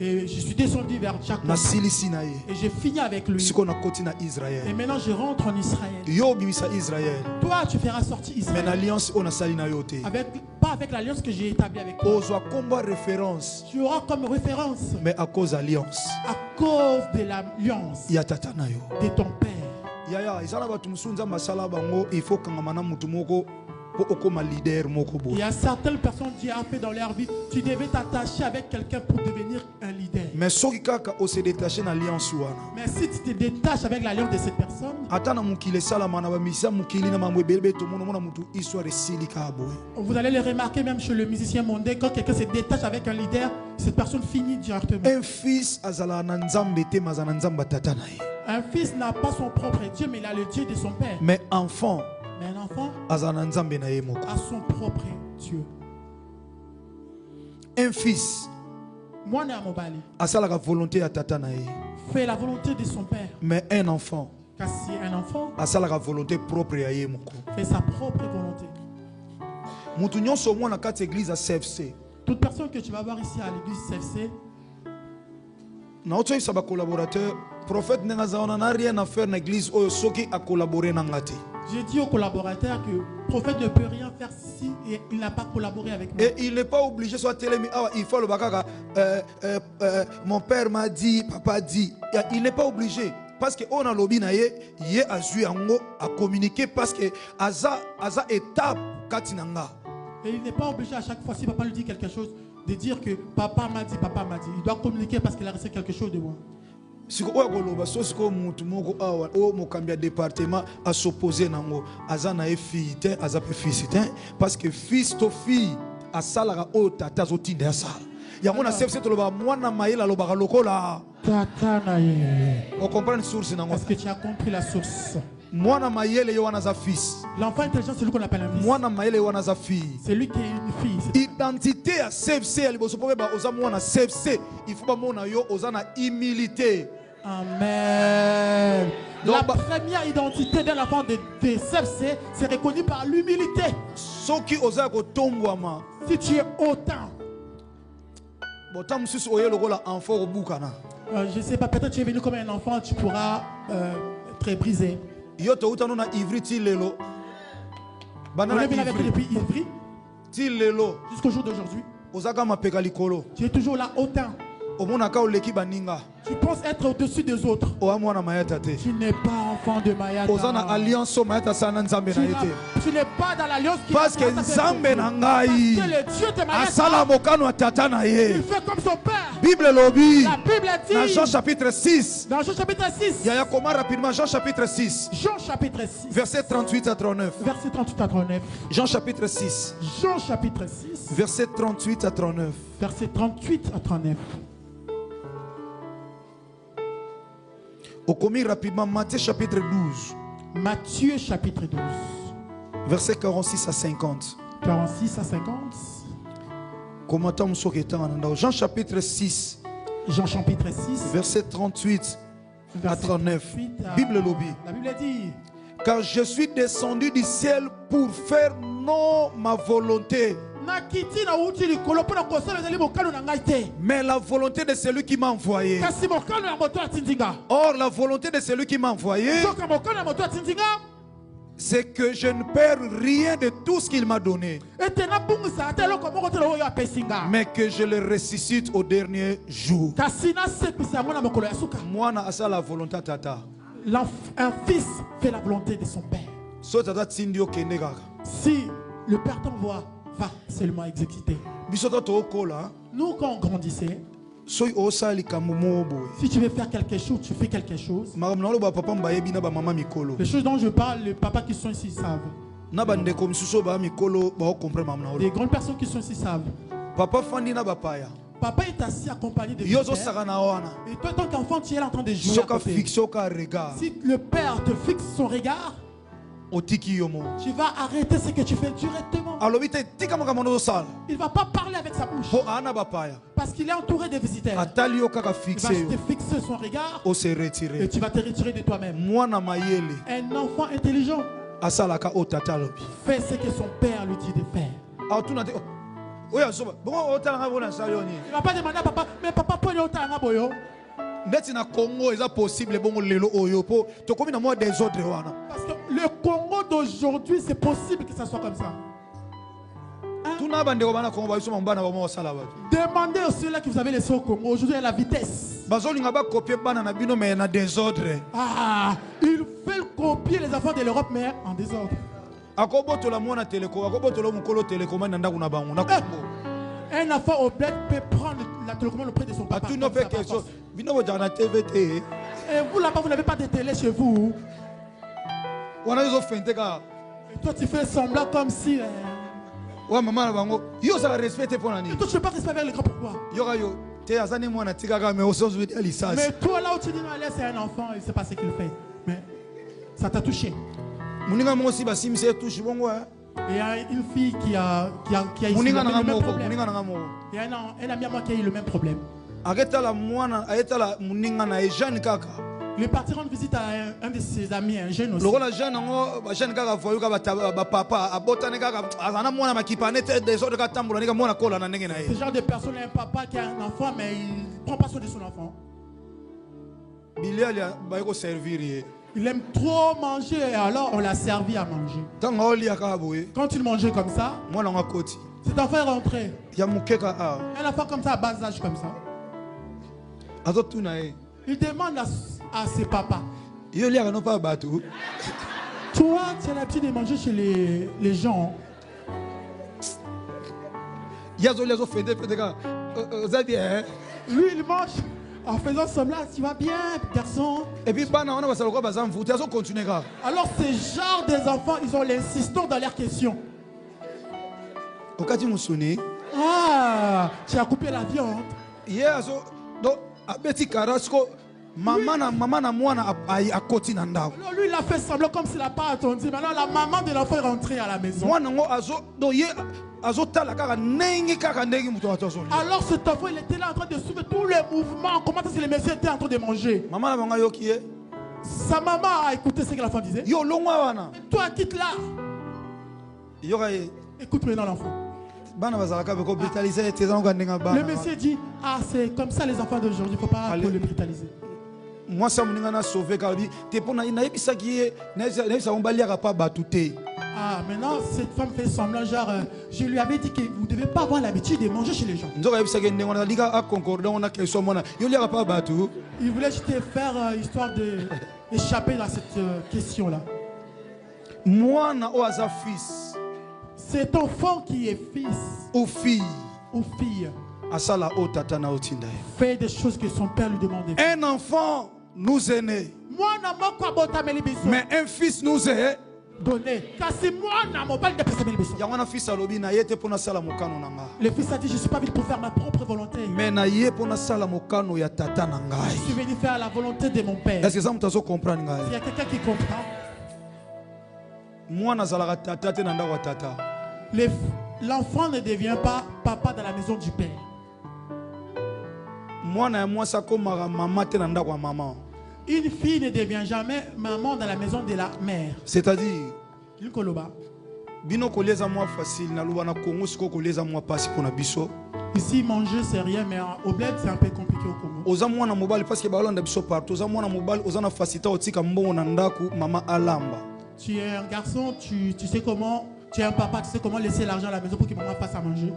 Et je suis descendu vers Jacob. Et j'ai fini avec lui. Et maintenant je rentre en Israël. Toi tu feras sortir Israël. Pas avec l'alliance que j'ai établie avec toi. Tu auras comme référence. Mais à cause de l'alliance. À cause de l'alliance de ton père. Yaya, izana batu musunza masala bango, il faut kangamana mutu moko po okoma leader moko bo. Il y a certaines personnes qui ont fait dans leur vie, tu devais t'attacher avec quelqu'un pour devenir un leader. Mais soki kaka o se détacher na alliance wana. Mais si tu te détaches avec l'alliance de cette personne, Atana mukile sala mana ba misa mukili na mamwe belbe to mono mona mutu histoire silika boy. vous allez le remarquer même chez le musicien mondain, quand quelqu'un se détache avec un leader, cette personne finit directement. Un fils azala na nzambe te mazana nzamba tata na ye. Un fils n'a pas son propre Dieu, mais il a le Dieu de son père. Mais enfant Mais un enfant azana nzambe na ye moko. a son propre Dieu. Un fils Moi, Mobali asala la volonté ya tata na ye. fait la volonté de son père. Mais un enfant Car si un enfant asala la volonté propre ya ye moko. fait sa propre volonté, Mutu nyonso mwana kati église à CFC. toute personne que tu vas voir ici à l'église CFC, Na oto isa ba collaborateur, prophète nengazaona na rien à faire na église oyo soki a collaborer na ngati. j'ai dit aux collaborateurs que le prophète ne peut rien faire si il n'a pas collaboré avec moi. Et il n'est pas obligé soit télémi. Ah, il faut le bakaka. Mon père m'a dit, papa dit. Il n'est pas obligé. Parce que on a lobby na ye a joué à communiquer parce que aza étape katinanga. Et il n'est pas obligé à chaque fois, si papa lui dit quelque chose, de dire que papa m'a dit, papa m'a dit. Il doit communiquer parce qu'il a reçu quelque chose de moi. Si ko goloba so siko mutu moko awa o mo kambia département à s'opposer nango azana e fille te azape fils te parce que fils to fille asala o tata zotinda ya sala yango na CFC to loba mwana mayela loba lokola Tata na ye. on comprend une source nango. Est-ce que tu as compris la source? Mwana mayele yo wana za fils. L'enfant intelligent, c'est lui qu'on appelle un fils. Mwana mayele yo wana za fille. C'est lui qui est une fille. Identité à CFC à liboso pobe ba oza mwana CFC il faut pas mona yo oza na humilité. Amen. Donc, la première identité d'un enfant de CFC, c'est reconnu par l'humilité. Soki oza ko tombwama. Si tu es autant. Botam sus oye lokola enfant obukana. Je ne sais pas, peut-être tu es venu comme un enfant, tu pourras être brisé. Yo to utano na ivri ti lelo. Banana On est avec depuis Ivry ti lelo. jusqu'au jour d'aujourd'hui. Ozaka mapeka likolo. Tu es toujours là autant. Omona ka oleki baninga. Tu penses être au-dessus des autres. O amwana mayata te. Tu n'es pas enfant de Mayata. Ozana alliance so mayata sana nzambe na yete. Tu n'es pas dans l'alliance qui Parce que nzambe na ngai. Parce que le Dieu de Mayata. Asala mokano atata na ye. Il fait comme son père. Bible lobby. La Bible dit. Dans Jean chapitre 6. Dans Jean chapitre 6. Yaya comment rapidement Jean chapitre 6. Jean chapitre 6. Verset 38 à 39. Verset 38 à 39. Jean chapitre 6. Jean chapitre 6. Verset 38 à 39. Verset 38 à 39. Au commis rapidement Matthieu chapitre 12. Matthieu chapitre 12. Verset 46 à 50. 46 à 50. Jean chapitre 6. Jean chapitre 6. Verset 38 à 39. Bible lobby. La Bible dit. Car je suis descendu du ciel pour faire non ma volonté, mais la volonté de celui qui m'a envoyé. Or la volonté de celui qui m'a envoyé, c'est que je ne perds rien de tout ce qu'il m'a donné, mais que je le ressuscite au dernier jour. Moi na asa la volonté tata. Un fils fait la volonté de son père. Si le père t'envoie, va seulement exécuter. Nous, quand on grandissait, si tu veux faire quelque chose, tu fais quelque chose. Les choses dont je parle, les papas qui sont ici savent. Les grandes personnes qui sont ici savent. Papa est assis accompagné de son père. Et toi, tant qu'enfant, tu es là en train de jouer à côté. Si le père te fixe son regard, tu vas arrêter ce que tu fais directement. Il ne va pas parler avec sa bouche. Parce qu'il est entouré de visiteurs. Il va te fixer son regard et tu vas te retirer de toi-même. Un enfant intelligent fait ce que son père lui dit de faire. Il ne va pas demander à papa, mais papa, pourquoi il y a boyo? Parce que le Congo d'aujourd'hui, c'est possible que ça soit comme ça. Demandez aux ceux-là que vous avez laissés au Congo. Aujourd'hui, il y a la vitesse. Ah, ils veulent copier les enfants de l'Europe, mais en désordre. Un enfant au bled peut prendre la télécommande auprès de son papa. Et vous là-bas, vous n'avez pas de télé chez vous. Et toi, tu fais semblant comme si. Ouais, maman, yo ça respecte pour nani. Toi, tu ne peux pas respecter avec les grands, pourquoi? Mais toi, là où tu dis non, c'est un enfant, il ne sait pas ce qu'il fait. Mais ça t'a touché. Il y a une fille qui a eu le même problème. Il y a un ami à moi qui a eu le même problème. Il est parti rendre visite à un de ses amis, un jeune aussi. Ce genre de personne a un papa qui a un enfant, mais il ne prend pas soin de son enfant. Il aime trop manger, alors on l'a servi à manger. Quand il mangeait comme ça, cet enfant est rentré. Un enfant comme ça, à bas âge comme ça. Il demande à ses papas. Toi, tu as l'habitude de manger chez les gens. Lui, il mange en faisant semblant, tu vas bien, garçon. Et puis, alors ce genre des enfants, ils ont l'insistance dans leurs questions. Ah, tu as coupé la viande. Maman lui, il a fait semblant comme s'il n'a pas attendu. Maintenant, la maman de l'enfant est rentrée à la maison. Alors cet enfant, il était là en train de suivre tous les mouvements. Comment est-ce que les messieurs étaient en train de manger? Sa maman a écouté ce que l'enfant disait. Toi, quitte là. Écoute maintenant l'enfant. Le monsieur dit, ah, c'est comme ça les enfants d'aujourd'hui, il ne faut pas les brutaliser. Moi, ça m'a sauvé car ah, maintenant cette femme fait semblant, genre, je lui avais dit que vous ne devez pas avoir l'habitude de manger chez les gens. Il voulait juste faire histoire d'échapper dans cette question-là. Moi, je fils. Cet enfant qui est fils ou fille fait des choses que son père lui demandait. Un enfant nous est né, mais un fils nous est donné. Le fils a dit, je ne suis pas venu pour faire ma propre volonté. Mais je suis venu faire la volonté de mon père. Est-ce que ça me comprend? Il y a quelqu'un qui comprend. L'enfant ne devient pas papa dans la maison du père. Une fille ne devient jamais maman dans la maison de la mère. C'est-à-dire, ici, manger c'est rien, mais au bled c'est un peu compliqué au Congo. Tu es un garçon, tu sais comment, tu es un papa, tu sais comment laisser l'argent à la maison pour que maman fasse à manger.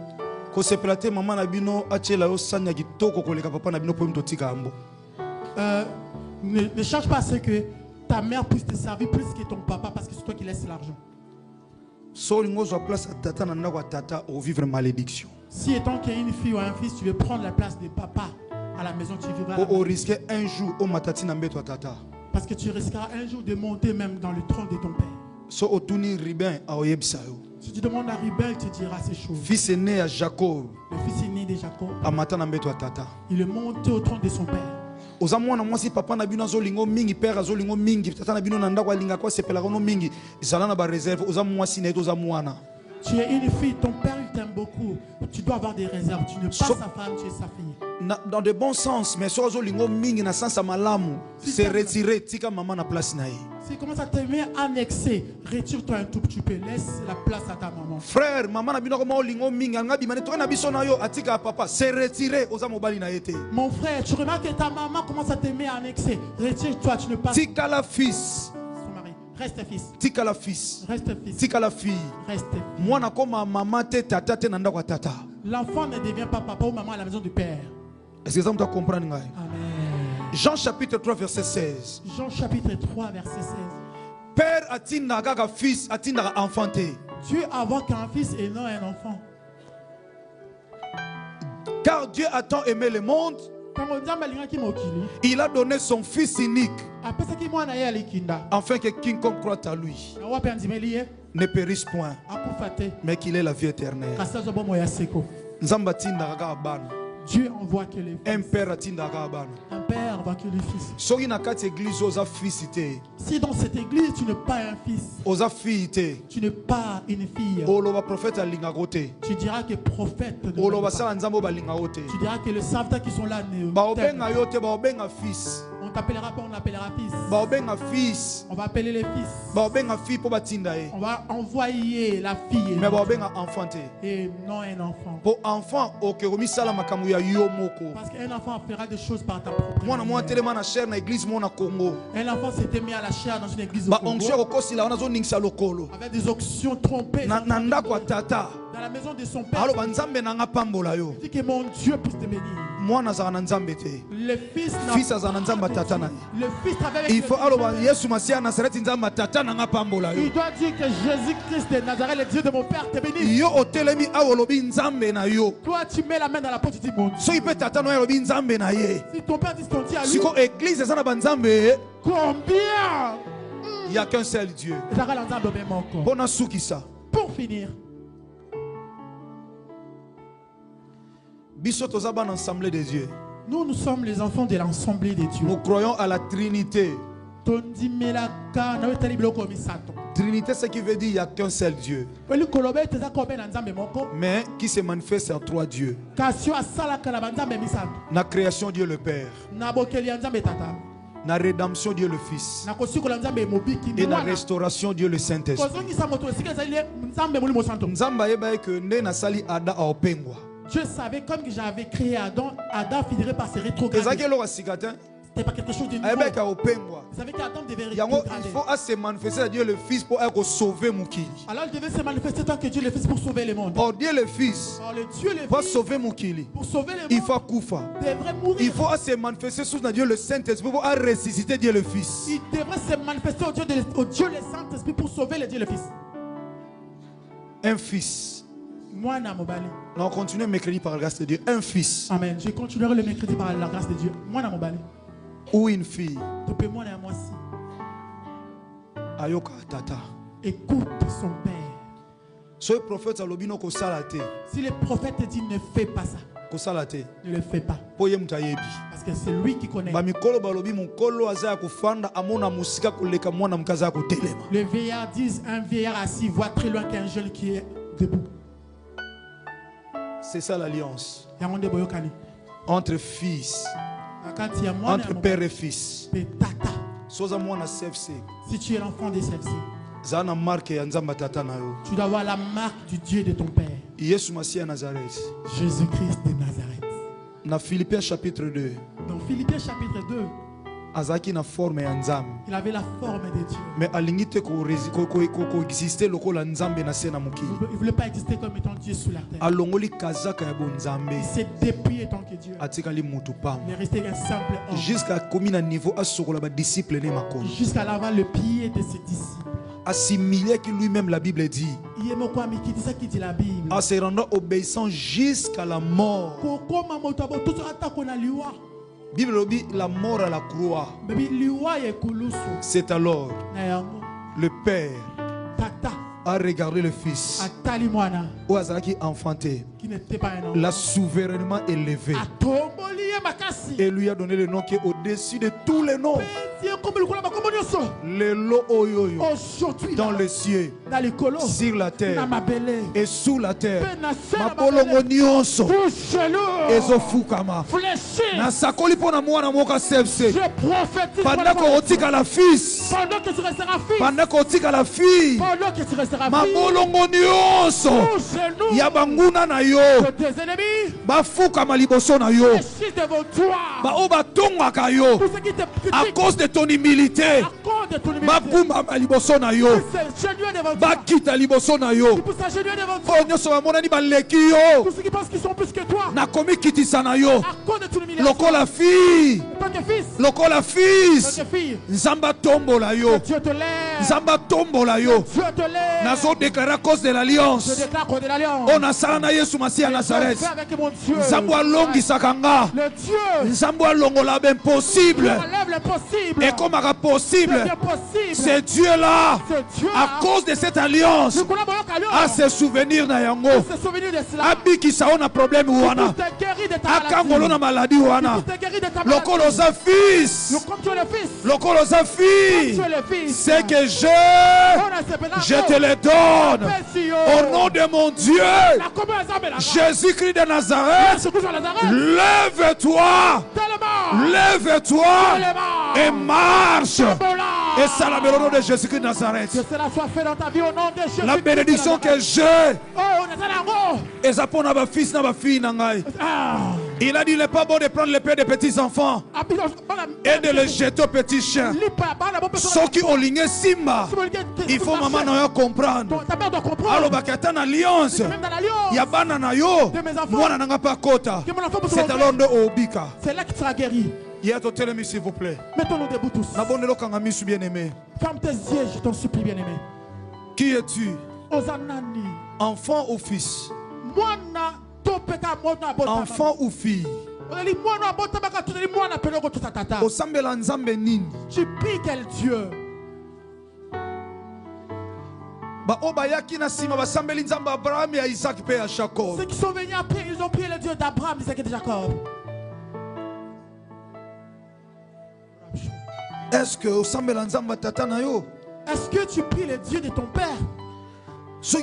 Ne cherche pas à ce que ta mère puisse te servir plus que ton papa parce que c'est toi qui laisses l'argent. Si étant qu'il y a une fille ou un fils, tu veux prendre la place de papa à la maison, tu vivras. Parce que tu risqueras un jour de monter même dans le trône de ton père. Si tu demandes à Ruben, il te dira ces choses. Fils aîné à Jacob. Le fils aîné de Jacob. Il est monté au trône de son père. Papa na bino zolingo mingi, père zolingo mingi, tata na bino nanda kwa linga kwa sepela kono mingi, zalana ba réserve, ozamuasi na ozamuana. Tu es une fille, ton père il t'aime beaucoup. Tu dois avoir des réserves. Tu n'es pas sa femme, tu es sa fille. Dans de bons sens, mais so zolingo mingi na sens malamu, c'est retirer tika maman na place na. Si commence à t'aimer annexer, retire-toi un tout petit peu, laisse la place à ta maman. Frère, maman na bino ko lingo mingi, nga bimane to na biso na yo atika papa, c'est retirer oza mobali na été. Mon frère, tu remarques que ta maman commence à t'aimer annexer, retire-toi, tu ne pas. Tika la fils. Reste fils. Tika la fils. Reste fils. Tika la fille. Reste fille. Moi na koma maman te tata te tata. L'enfant ne devient pas papa ou maman à la maison du père. Est-ce que ça me comprendre? Amen. Jean chapitre 3 verset 16. Jean chapitre 3 verset 16. Père atinda kaka fils atinda enfanté. Dieu avant qu'un fils et non un enfant. Car Dieu a tant aimé le monde, il a donné son fils unique, afin que quiconque croit à lui ne périsse point, mais qu'il ait la vie éternelle. Dieu envoie que les fils. Un père atinda kaka. Un père va que les fils. Si dans cette église tu n'es pas un fils, tu n'es pas une fille, tu diras que prophète ne veulent pas. Tu diras que les serviteurs qui sont là ne on t'appellera pas, on appellera fils. On va appeler les fils. On va envoyer la fille et non un enfant. Parce qu'un enfant fera des choses par ta propre manière. Un enfant s'était mis à la chair dans une église au Congo, avec des onction trompées dans la maison de son père. Il dit que mon Dieu puisse te bénir. Le fils il faut il doit dire que Jésus-Christ de Nazareth, le Dieu de mon père, te bénisse. Toi tu mets la main dans la poche, tu dis mon Dieu. Si ton père dit ce qu'on dit à lui, combien? Il n'y a qu'un seul Dieu. Pour finir, nous sommes les enfants de l'Assemblée des dieux. Nous croyons à la Trinité. Trinité, ce qui veut dire qu'il n'y a qu'un seul Dieu, mais qui se manifeste en trois dieux. La création, Dieu le Père. La rédemption, Dieu le Fils. Et la restauration, Dieu le Saint-Esprit. Dieu savait comme que j'avais créé Adam, Adam finirait par se rétrograder. C'était pas quelque chose de nouveau. Vous savez qu'Adam devait rétrograder. Il faut se manifester à Dieu le Fils pour sauver Moukili. Alors il devait se manifester tant que Dieu le Fils pour sauver le monde. Or Dieu le Fils va sauver Moukili. Pour sauver le monde, il faut Koufa. Devrait mourir. Il faut se manifester sous Dieu le Saint-Esprit pour ressusciter Dieu le Fils. Il devrait se manifester au Dieu le Saint-Esprit pour sauver le Dieu le Fils. Un fils. On continue mercredi par la grâce de Dieu. Un fils. Amen. Je continuerai le mercredi par la grâce de Dieu. Ou une fille. Ayoka tata. Écoute son père. Si le prophète dit ne fais pas ça, ne le fais pas. Parce que c'est lui qui connaît. Les vieillards disent un vieillard assis voit très loin qu'un jeune qui est debout. C'est ça l'alliance entre fils, entre père et fils. Si tu es l'enfant des CFC, tu dois avoir la marque du Dieu de ton père. Jésus-Christ de Nazareth. Dans Philippiens chapitre 2. Dans Philippiens chapitre 2. Il avait la forme de Dieu. Mais il ne voulait pas exister comme étant Dieu sur la terre. Il s'est dépouillé tant que Dieu. Il est resté un simple homme. Jusqu'à l'avoir le pied de ses disciples. Assimilé que lui-même la Bible dit. En se rendant obéissant jusqu'à la mort. Bible dit la mort à la croix. C'est alors le Père a regardé le Fils ou Azaki enfanté, l'a souverainement élevé et lui a donné le nom qui est au-dessus de tous les noms. Le lot dans les cieux, sur la terre et sous la terre. Mapolongo nyonso ezofukama na sakoli pona mwana moka CFC. Pendant qu'on tika la fils, pendant qu'on tika la fille, mapolongo nyonso ya banguna na yo bafukama liboso na yo ba oba tongaka yo à cause de ton humilité. Bagumba liboso na yo bakita liboso na yo onyoso bamonani baleki yo nakomi kitisa na yo lokola fille tant que fils, lokola fils, tant que fille, Nzamba tombola yo, Dieu te lève, Nzamba tombola yo. Dieu te lève. Nazo déclarer à cause de Je l'alliance. déclare qu'on est l'alliance. On a salana Yesu Masiya Nazareth. Je fais avec mon Dieu. Nzambo alongi sakanga. Le Dieu Nzambo alongola impossible. enlève l'impossible. Et comme sera possible, C'est possible. c'est Dieu là, C'est Dieu à cause de cette alliance, nous collaborons qu'à lui. à se souvenir na yango. Se souvenir de cela. Abiki saona problème wana. Tu t'es guéri de ta Akangolo na maladie. maladie wana. Tu t'es guéri de ta maladie. Lokolo za fils. Comme tu es le fils. Lokolo za Comme fille. tu es le fils. C'est que je te le donne. Au nom de mon Dieu, Jésus-Christ de Nazareth, lève-toi. Lève-toi et marche. Et ça la au nom de Jésus-Christ de Nazareth. Que cela soit fait dans ta vie au nom de Jésus. La bénédiction que j'ai. Et ça pour ma fils, ma fille. Il a dit il n'est pas bon de prendre les pères des petits enfants et de les jeter aux petits chiens. Ceux qui ont ligné Simba, il faut maman comprendre. Alors bakata na alliance. Ya bana na yo. Mwana nanga pa kota. C'est alors de obika. C'est là que tu seras guéri. S'il vous plaît. Mettons-nous debout tous. Bien-aimé. Ferme tes yeux, je t'en supplie, bien-aimé. Qui es-tu? Ozanani. Enfant ou fils? Enfant ou fille? Tu pries quel Dieu? Ceux qui sont venus après, ils ont prié le Dieu d'Abraham, d'Isaac et de Jacob. Est-ce que tu pries le Dieu de ton père? Mais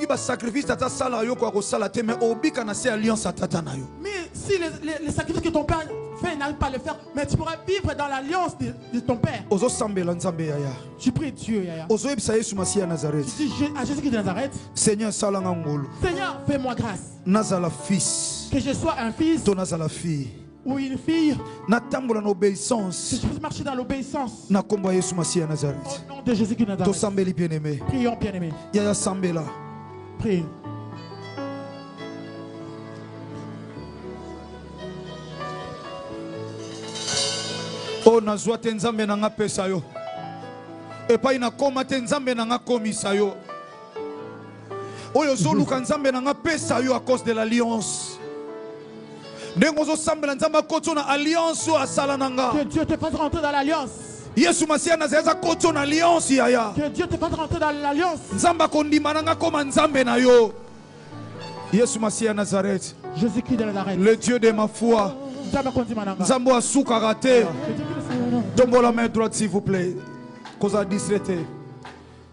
si les sacrifices que ton père fait, il n'arrive pas à le faire, mais tu pourras vivre dans l'alliance de ton père. Tu pries Dieu, Yaya. Tu dis à Jésus-Christ de Nazareth, Seigneur, fais-moi grâce. Que je sois un fils ou une fille, que je puisse marcher dans l'obéissance. Au nom de Jésus-Christ de Nazareth. Prions, bien-aimés. Prie. Oh nazwa te nzambe nanga pesa yo. Epai na koma te nzambe nanga komisa yo. Oyo zoluka nzambe nanga pesa yo à cause de l'alliance. Ndengo zo sambela nzamba koto na alliance o asala nanga. Que Dieu te fasse rentrer dans l'alliance. Yesu Masiya Nazareth koto na alliance yaya. Que Dieu te fasse rentrer dans l'alliance. Nzamba kondima nanga koma nzambe na yo. Yesu Masiya Nazareth. Jésus-Christ de Nazareth. Le Dieu de ma foi. Nzambo asuka raté. Tombe la main droite s'il vous plaît. Koza distraité.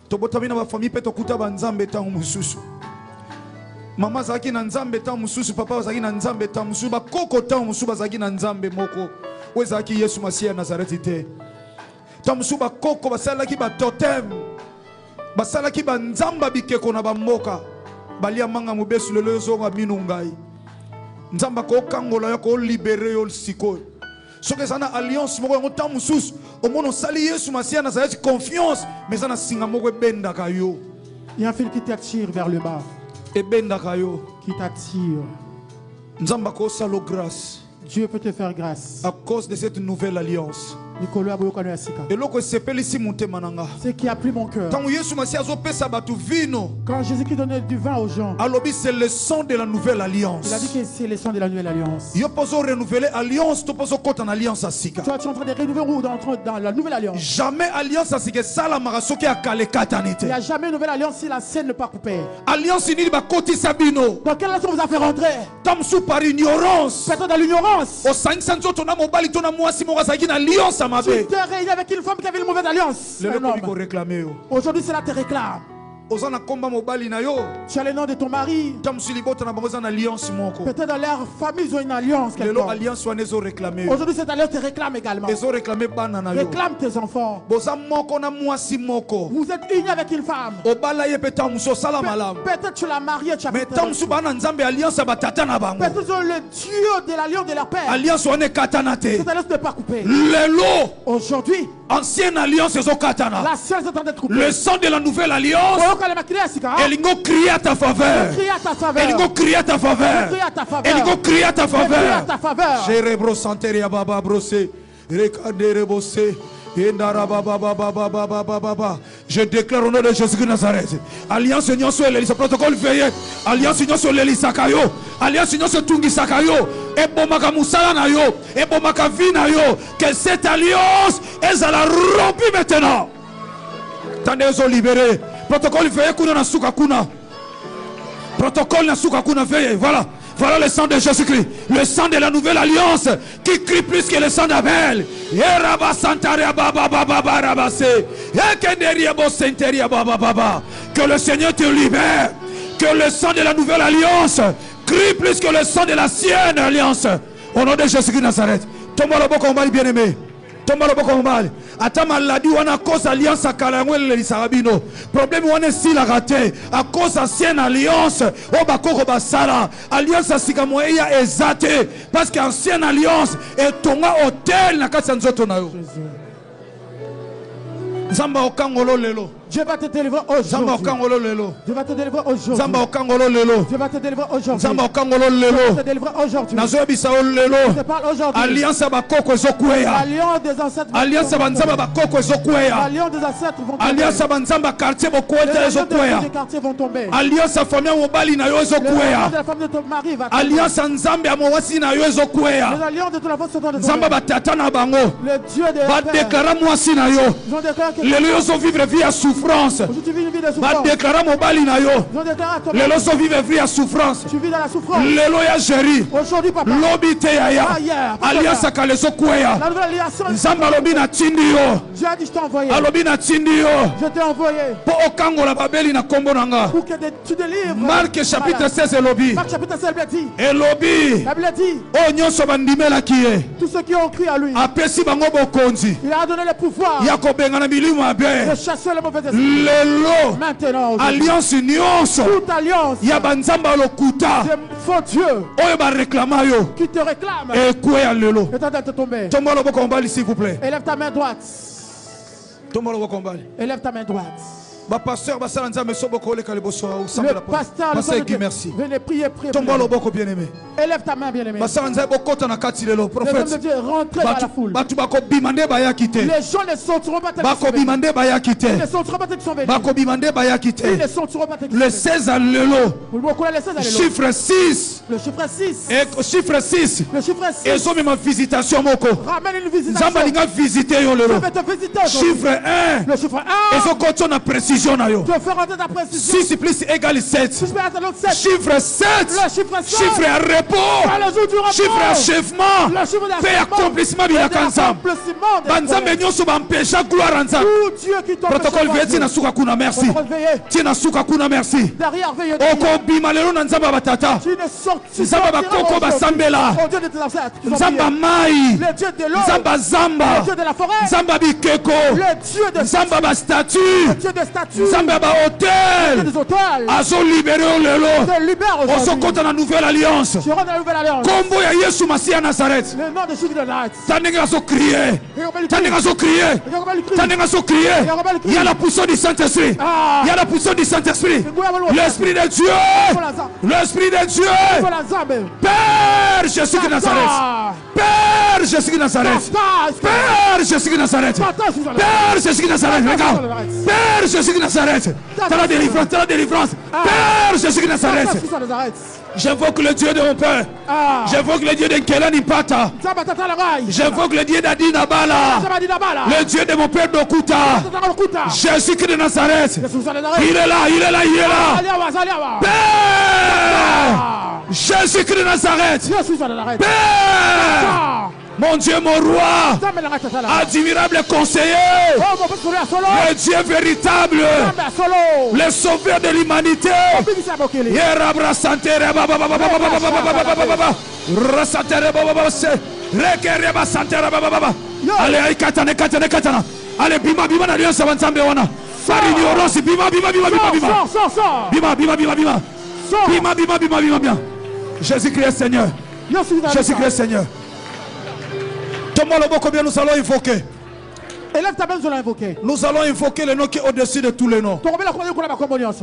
Tobotamina ba famille pe tokuta ba nzambe tangu mususu. Mama zaki na nzambe tangu mususu, papa zaki na nzambe tangu mususu, ba koko tangu mususu bazaki na nzambe moko. Wezaki Yesu Masiya Nazareth te. Tangu mususu ba koko basalaki ba totem. Basalaki ba nzamba bikeko na ba mboka. Balia manga mubesu lelo zonga minungai. Nzamba ko kangola ko libérer yo siko. Soki sana alliance moko yango tamu sus omono sali Yesu Masiya Nazareth confiance mais sana singa moko benda kayo. Il y a un fil qui t'attire vers le bas. Et benda kayo qui t'attire. Nzamba ko salo grâce. Dieu peut te faire grâce. À cause de cette nouvelle alliance. Et ce qui a pris mon cœur. Quand Jésus-Christ donnait du vin aux gens, c'est le sang de la nouvelle alliance. Il a dit que c'est le sang de la nouvelle alliance. Toi, tu es en train de renouveler ou d'entrer dans la nouvelle alliance. Jamais alliance à ce que ça la marasoke a calé katanité. Il n'y a jamais une nouvelle alliance si la scène n'est pas coupée. Alliance ni ba koti sabino. Dans quelle alliance vous a fait rentrer? Tam sous par ignorance. Peut-être dans l'ignorance. Au 500 autres na mobali tona mwasi mo rasaki na alliance à ma tu t'es réuni avec une femme qui avait une mauvaise alliance. Aujourd'hui cela te réclame. Tu as le nom de ton mari. Peut-être dans leur famille ils ont une alliance. Aujourd'hui cette alliance te réclame également. Réclame tes enfants. Vous êtes unis avec une femme. Peut-être tu l'as marié. Peut-être le Dieu de l'alliance de leur père. Cette alliance n'est pas coupée. Aujourd'hui ancienne alliance la seule est en train d'être coupée. Le sang de la nouvelle alliance. Elingo crie à ta faveur. Elingo crie à ta faveur. Elingo crie à ta faveur. Jérebro santeria baba brosé. Je déclare au nom de Jésus de Nazareth. Alliance Union sur l'Élysée. Protocole veillé. Alliance Union sur l'Élysée. Alliance Union sur Tungi Sakayo. Et Bomaka Moussala Nayo. Et Bomaka Vinayo. Que cette alliance est à la rompue maintenant. Tandis qu'ils sont libérés. Protocole veillé. Kuna Nasuka Kuna. Protocole Nasuka Kuna veillé. Voilà. Voilà le sang de Jésus-Christ, le sang de la nouvelle alliance qui crie plus que le sang d'Abel. Que le Seigneur te libère, que le sang de la nouvelle alliance crie plus que le sang de l'ancienne alliance. Au nom de Jésus-Christ de Nazareth. Tomba le bon combat, bien-aimé. Tomba le bon combat. Ata maladie wana cause alliance à Kalangwele le Sarabino. Problème wana si la raté à cause ancienne alliance au bakoko basala alliance à Sikamoeya ezate parce qu'ancienne alliance est tonga hôtel na kati nzoto na yo. Zamba okangolo lelo. Dieu va te délivrer aujourd'hui. Zamba okangolo lelo. Dieu va te délivrer aujourd'hui. Zamba okangolo lelo. Dieu va te délivrer aujourd'hui. Zamba okangolo lelo. Dieu va te délivrer aujourd'hui. Nazo bisa lelo. Je te parle aujourd'hui. Alliance abakoko ezokweya. Alliance des ancêtres. Alliance abanzamba bakoko ezokweya. Alliance des ancêtres vont tomber. Alliance abanzamba quartier bokwete ezokweya. Les quartiers vont tomber. Alliance à famille mobali na yo ezokweya. La femme de ton mari va tomber. Alliance nzambe ya mwasi na yo ezokweya. Les alliances de ton enfant sont en train de tomber. Nzamba batata na bango. Le Dieu de Va déclarer mwasi na yo. ils ont déclaré que Lelo yo so vivre vie à souffrance. tu vis une vie de Va souffrance. déclarer mobali na yo. Ils ont déclaré à ton Lelo mari, so vivre vie à souffrance. tu vis dans la souffrance. Lelo ya jeri. Aujourd'hui, papa, Lobi te yaya. Alliance akale ezokweya. la nouvelle alliance, Nzamba alobi na tindi yo. Dieu a dit je t'ai envoyé. Alobi na tindi yo. Je t'ai envoyé Po okangola babeli na kombo nanga. pour que tu délivres. Marc chapitre 16 elobi. Marc chapitre 16, la Bible dit. Elobi. La Bible dit, O nyonso bandimelaki ye. tous ceux qui ont cru à lui, Apesi bango bokonzi. il a donné le pouvoir Ya kobengana milimo de abe. chasser le mauvais esprit. Lelo. Maintenant, aujourd'hui, Alliance nyonso. toute alliance Ya banzamba lokuta. de faux Dieu Oyo ba réclama yo. qui te réclame Ekweya lelo. est en train de te tomber. Tomba loboko mbali s'il vous plaît. Élève ta main droite. Tomba loboko mbali. Élève ta main droite. Ba pasteur basala nzambe soboko le kaleboso au Le semble la pasteur, le pasteur Dieu, qui merci. venez prier, prier. Tomba loboko bien-aimé. Élève ta main, bien-aimé. Basala nzambe bokota na kati lelo Les hommes de prophète. Dieu, rentrez dans la foule. Batu bako bimande baya kite. Les gens ne sortiront pas tel qu'ils Bako sont venus. bimande baya kite. Ils ne sortiront pas tel qu'ils sont venus. Bako bimande baya Ils kite. ne sortiront pas tel qu'ils Le sont venus. 16 à lelo. Vous beaucoup la laissez aller. Chiffre 6. Le chiffre 6. Et chiffre 6. Le chiffre 6. Et so ma visitation moko. Ramène une visitation. Nzamba linga visiter yo Je lelo. vais te visiter aujourd'hui. Chiffre 1. Le chiffre Et 1. so koto na précision na yo. Tu vas faire rentrer ta précision. 6 plus égale 7. Je vais attendre 7. Chiffre 7. Le chiffre 7. Chiffre à repos. Dans le jour du repos. Chiffre achèvement. Le chiffre Fait accomplissement bien kanzam. Accomplissement des Banzambe projets. nyonso bampesha gloire anza. Tout Dieu qui t'empêche de Protocole voir veti Dieu. na suka kuna merci. Protocole veillé. Tina suka kuna merci. Derrière, veillez. derrière. Oko bima lelo na nzamba batata. Tu ne sors tu Nzamba sortiras bakoko aujourd'hui. basambela. Au Dieu de tes ancêtres. Ils ont Nzamba prié. mai. Le Dieu de l'eau. Nzamba zamba. Le Dieu de la forêt. Nzamba bikeko. Le Dieu de Nzamba ba statue. Le Dieu des statues. Nzamba ba Le hôtel. Dieu des hôtels. Azo libéré lelo. Te libère On se aujourd'hui. compte dans la nouvelle alliance. Tu rentres dans la nouvelle alliance. Kombo ya Yesu Masia Nazareth. Le nom de Jésus de Nazareth. Tandenga so crier. Tandenga so crier. Tandenga so crier. Il y a la puissance du Saint-Esprit. Ah. Il y a la puissance du Saint-Esprit. L'Esprit de Dieu. L'Esprit de Dieu. Père Jésus de Nazareth. Père Jésus de Nazareth. Père Jésus de Nazareth. Père Jésus de Nazareth. Regarde. Père Jésus de Nazareth. T'as la délivrance. T'as la délivrance. Père Jésus de Nazareth. J'invoque le Dieu de mon père. J'invoque le Dieu de Kelani Pata. J'invoque le Dieu d'Adi Nabala. Le Dieu de mon père Dokuta. Jésus-Christ de Nazareth. Il est là, il est là, il est là. Père Jésus-Christ de Nazareth. Père mon Dieu, mon roi, admirable conseiller, le Dieu véritable, le sauveur de l'humanité. Allez, katana, katana, katana. Allez, bima, bima, l'alliance avanzambe wana. Par ignorance, bima, bima, bima, bima, bima. Bima, bima, bima, bima. Bima, bima, bima, bima, bima. Jésus-Christ Seigneur. Jésus-Christ Seigneur. Tomba le combien nous allons invoquer. Élève ta main, nous allons invoquer. Nous allons invoquer le nom qui est au-dessus de tous les noms.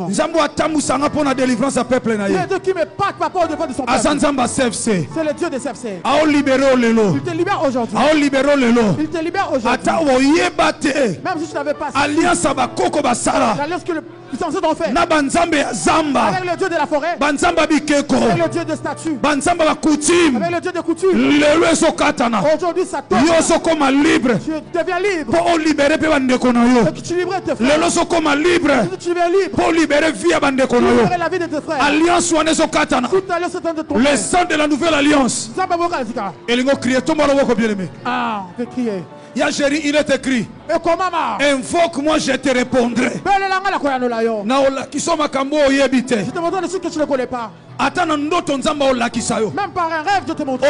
Nzambo atamusanga pour la délivrance à peuple na ye. Dieu qui me parle papa au devant de son peuple. Azanzamba CFC. C'est le Dieu des CFC. Ao libéré au lelo. Il te libère aujourd'hui. Ao libéré au lelo. Il te libère aujourd'hui. Ata oyeba te. Même si tu n'avais pas alliance abakoko basala. L'alliance que les ancêtres ont fait. Na banzambe ya zamba. Avec le Dieu de la forêt. Banzamba bikeko. Avec le Dieu de statue. Banzamba ba coutume. Avec le Dieu de coutume. Lelo eso katana. Aujourd'hui ça tombe. Yo so koma libre. Tu deviens libre. Pour libérer pe bandeko na yo. Tu libères tes frères. Lelo so koma libre. Tu deviens libre. Pour libérer vie à bandeko na yo. Libérer la vie de tes frères. Alliance wane so katana. Toute alliance est de ton. Le sang de la nouvelle alliance. Et l'ingo crier tout le monde bien aimé. Ah, on peut crier. Yagéri, il est écrit. Invoque-moi, je te répondrai. Je te montre des choses que tu ne connais pas. Même par un rêve, je te montre.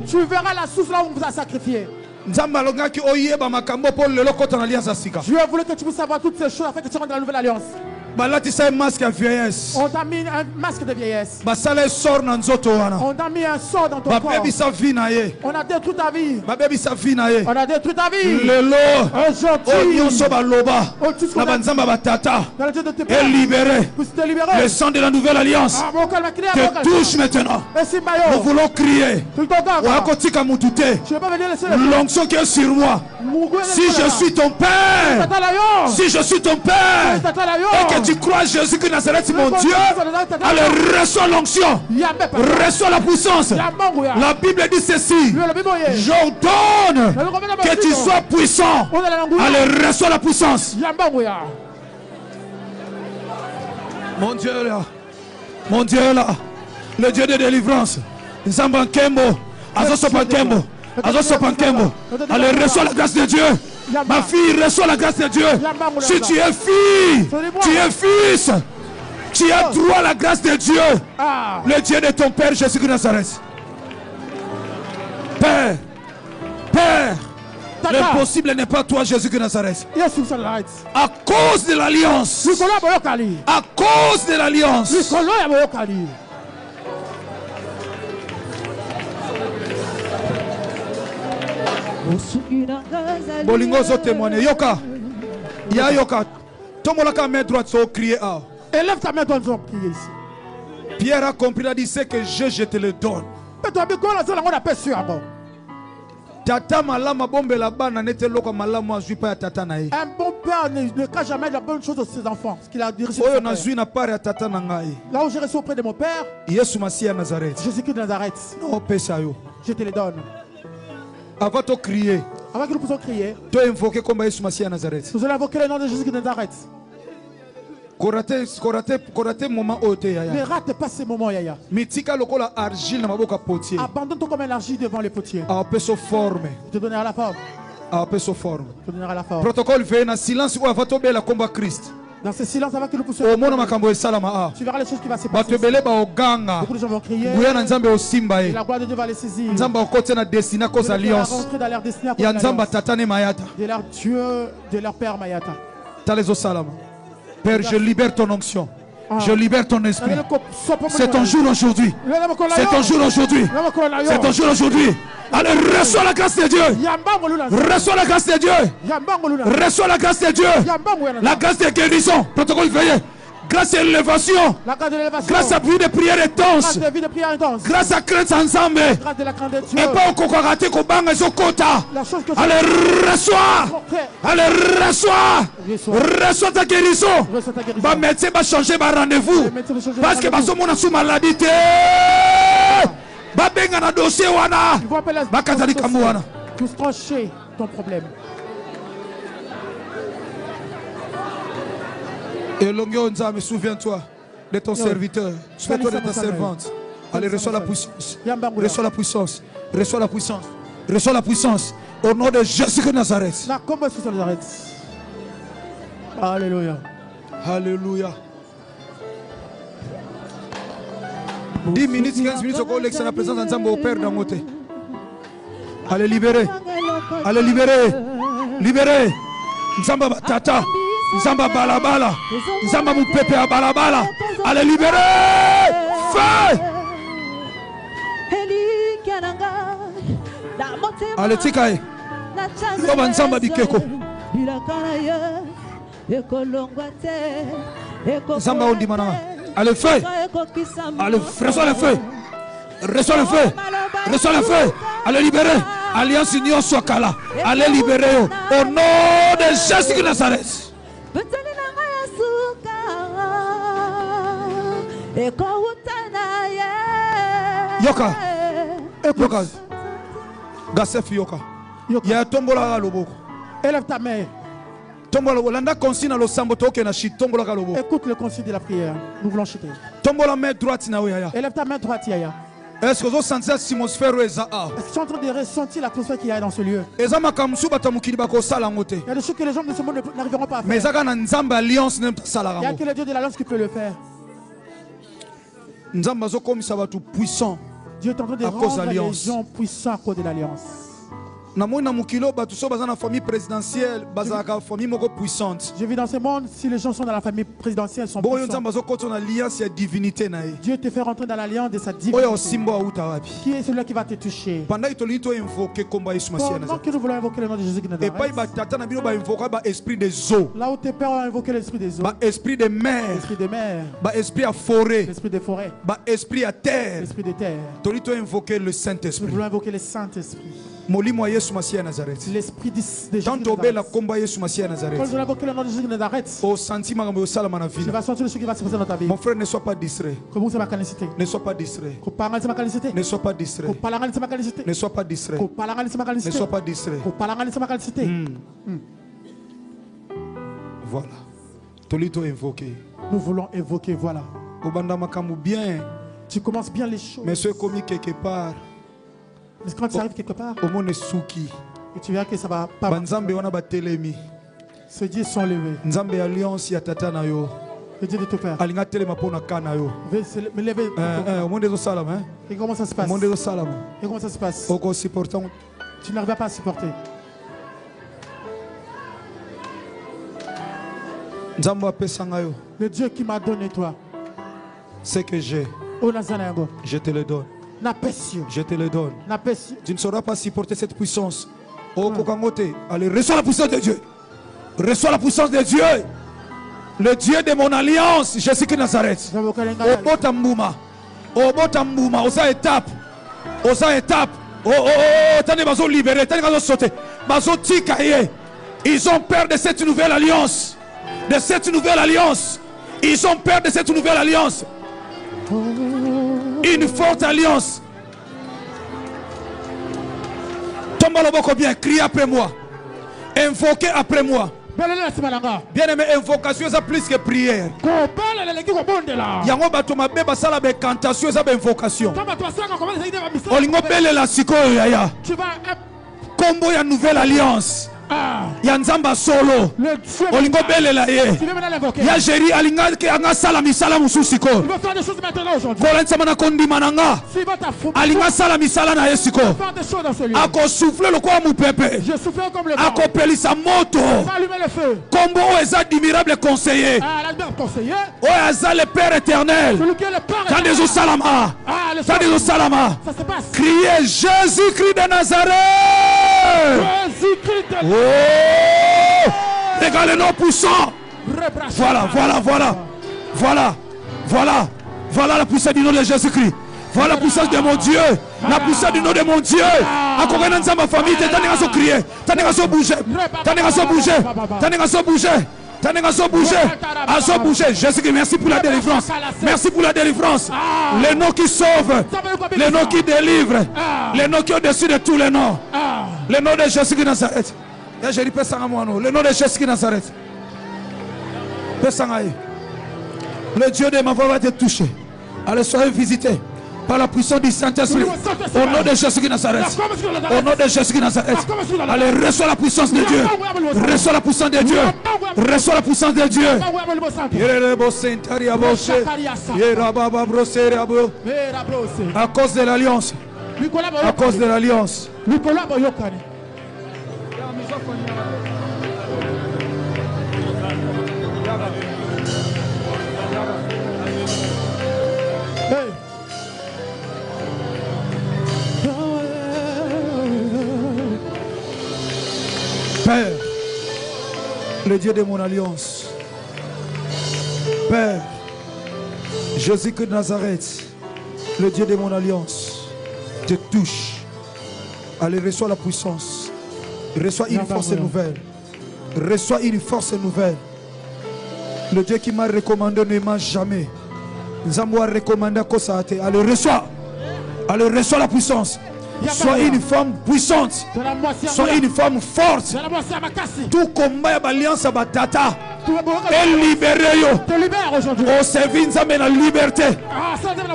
Tu verras la source là où on vous a sacrifié. Dieu a voulu que tu puisses savoir toutes ces choses afin que tu rentres dans la nouvelle alliance. On t'a mis un masque de vieillesse. On t'a mis un sort dans ton corps. On a détruit ta vie. On a détruit ta vie. Aujourd'hui, est libéré. Le sang de la nouvelle alliance te touche maintenant. Nous voulons crier. L'onction qui est sur moi. Si je suis ton Père, si je suis ton Père, et que tu crois Jésus que Nazareth, mon Dieu, alors reçois l'onction, reçois la puissance. La Bible dit ceci: j'ordonne que tu sois puissant. Allez, reçois la puissance. Mon Dieu là, mon Dieu là, le Dieu de délivrance. Nzambankembo, Azosopankembo, Azosopankembo. Allez, reçois la grâce de Dieu. Ma fille, reçois la grâce de Dieu. Si tu es fille, tu es fils, tu as droit à la grâce de Dieu. Le Dieu de ton Père Jésus de Nazareth. Père, Père, l'impossible n'est pas toi Jésus de Nazareth. À cause de l'alliance, à cause de l'alliance, bolingo zo témoigner. Yoka, ya yoka, tomolaka main droite so crier ah. Élève ta main droite, so crier ici. Pierre a compris, il a dit c'est que je te le donne. Tata malama bombe la bana nete loko malama azui pa ya tata na ye. Un bon père ne cache jamais la bonne chose de ses enfants. Ce qu'il a dit. Oyo na zui na part ya tata na ngai. Là où j'ai reçu auprès de mon père, Yesu Masia Nazareth. Jésus-Christ de Nazareth. Non pesa yo. Je te le donne. Avant de crier, avant que nous puissions crier, tu invoquer comme Yesu Masia Nazareth. Nous allons invoquer le nom de Jésus de Nazareth. Moment ne rate pas ces moments, Yaya. Abandonne-toi comme un argile devant les potiers. Je te donnerai la forme. Je te donnerai la forme. Protocole veille dans silence ou avant de combat Christ. Dans ce silence, avant que nous puissions. Tu verras les choses qui vont se passer. Beaucoup de gens vont crier. Et la gloire de Dieu va les saisir. Il va rentrer dans leur destinée de leur Dieu, de leur Père Mayata. Père, je libère ton onction. Je libère ton esprit. C'est ton jour aujourd'hui. C'est ton jour aujourd'hui. C'est ton jour aujourd'hui. Allez, reçois la grâce de Dieu. Reçois la grâce de Dieu. Reçois la grâce de Dieu. La grâce de guérison. Protocole veillé. Grâce à l'élévation, grâce à vie de prière intense, grâce à crainte ensemble, et pas au kokaraté ko banga zokota. Allez, reçois, allez, reçois ta guérison. Ba médecin va changer ba rendez-vous parce que baso mona sous maladie te. Ba benga na dossier wana. Ba katali kamu wana. Tous trancher ton problème. Et Longonza, souviens-toi de ton serviteur, souviens-toi de ta servante. Allez, reçois la puissance, reçois la puissance, reçois la puissance, reçois la puissance. Au nom de Jésus de Nazareth. Alléluia. Alléluia. 10 minutes, 15 minutes, au collègue, c'est la présence d'un Zambo au Père dans mon Allez, libérer. Allez, libérer. Libérer. Nzamba Tata. Nzamba balabala, Nzamba moupepe à balabala. Allez libérer, feu. Allez tikaï, Yoba nzamba bikeko. Nzamba ondimana. Allez feu. Allez, reçois le feu. Reçois le feu. Reçois le feu. Allez libérer. Alliance Union Swakala. Allez libérer. Au nom de Jésus de Nazareth. Yoka. Yoka. Gasef Yoka. Ya tombola loboko. Élève ta main. Tombola landa consigne lo sambo toke na shit tombola loboko. Écoute le consigne de la prière. Nous voulons chuter. Tombola main droite na ya. Élève ta main droite Yaya. Est-ce que vous sentez l'atmosphère? Est-ce que tu es en train de ressentir l'atmosphère qu'il y a dans ce lieu? Il y a des choses que les gens de ce monde n'arriveront pas à faire. Mais il y a que le Dieu de l'alliance qui peut le faire. Dieu est en train de rendre les gens puissants à cause de l'alliance. Je vis dans ce monde, si les gens sont dans la famille présidentielle, sont puissants. Dieu te fait rentrer dans l'alliance de sa divinité. Qui est celui qui va te toucher? Pendant que nous voulons invoquer le nom de Jésus qui nous donne. Là où tes pères ont invoqué l'esprit des eaux, l'esprit des mers, l'esprit à forêt, l'esprit des forêts, l'esprit à terre, l'esprit de terre. Nous voulons invoquer le Saint-Esprit. L'esprit de Jésus. Quand tu vas invoquer le nom de Jésus de Nazareth, tu vas sentir ce qui va se passer dans ta vie. Mon frère, ne sois pas distrait. Ne sois pas distrait. Ne sois pas distrait. Ne sois pas distrait. Ne sois pas distrait. Voilà. Nous voulons invoquer, voilà. Tu commences bien les choses. Mais ce commis quelque part. Mais quand tu arrives quelque part, et tu verras que ça va pas. Ce Dieu sont levés. Le Dieu de ton père. Me lever. Et comment ça se passe? Et comment ça se passe? Tu n'arrives pas à supporter. Le Dieu qui m'a donné toi. Ce que j'ai, je te le donne. Je te le donne. Tu ne sauras pas supporter cette puissance. Oh, Kokangote, allez, reçois la puissance de Dieu. Reçois la puissance de Dieu. Le Dieu de mon alliance, Jésus de Nazareth. Obotambouma. Obotambouma. Osa étape. Osa étape. Tenez, bazo libéré. Tenez, bazo sauté. Bazo tikaye. Ils ont peur de cette nouvelle alliance. De cette nouvelle alliance. Ils ont peur de cette nouvelle alliance. Une forte alliance. Tomba le boko bien, crie après moi. Invoquez après moi. Bien aimé, invocation c'est plus que prière. Yango batoma beba sala be cantation ça be invocation. Olingo bele la sikoyo yaya. Combo ya nouvelle alliance. Ya nzamba solo olingo belela ye ya Jéri alinga anga sala misala mususi ko kolansa mana kondima nanga alinga sala misala na yesiko ako souffler le kwa mupepe ako pelisa moto kombo eza admirable conseiller o eza le Père éternel tande zo salama criez Jésus-Christ de Nazareth. Oh! Regarde les noms puissants. Voilà la puissance du nom de Jésus-Christ. Voilà la puissance de mon Dieu. La puissance du nom de mon Dieu. Encore un dans ma famille. T'as à crier. T'as à bouger. Jésus-Christ, merci pour la délivrance. Merci pour la délivrance. Les noms qui sauvent. Les noms qui délivrent. Les noms qui sont au-dessus de tous les noms. Le nom de Jésus de Nazareth. Le nom de Jésus de Nazareth. Le Dieu de ma voix va te toucher. Allez, soyez visités par la puissance du Saint-Esprit. Au nom de Jésus de Nazareth. Au nom de Jésus de Nazareth. Allez, reçois la puissance de Dieu. Reçois la puissance de Dieu. Reçois la puissance de Dieu. À cause de l'alliance. À cause de l'alliance. le Dieu de mon alliance. Père, Jésus-Christ de Nazareth, le Dieu de mon alliance, te touche. Allez, reçois la puissance. Reçois une force nouvelle. Reçois une force nouvelle. Le Dieu qui m'a recommandé ne m'a jamais. Nzambo a recommandé à ça. Allez, reçois. Allez, reçois la puissance. Sois une femme puissante. Sois une femme forte. Tout combat et alliance à Batata. Et libéré yo. Au service Nzambe la liberté.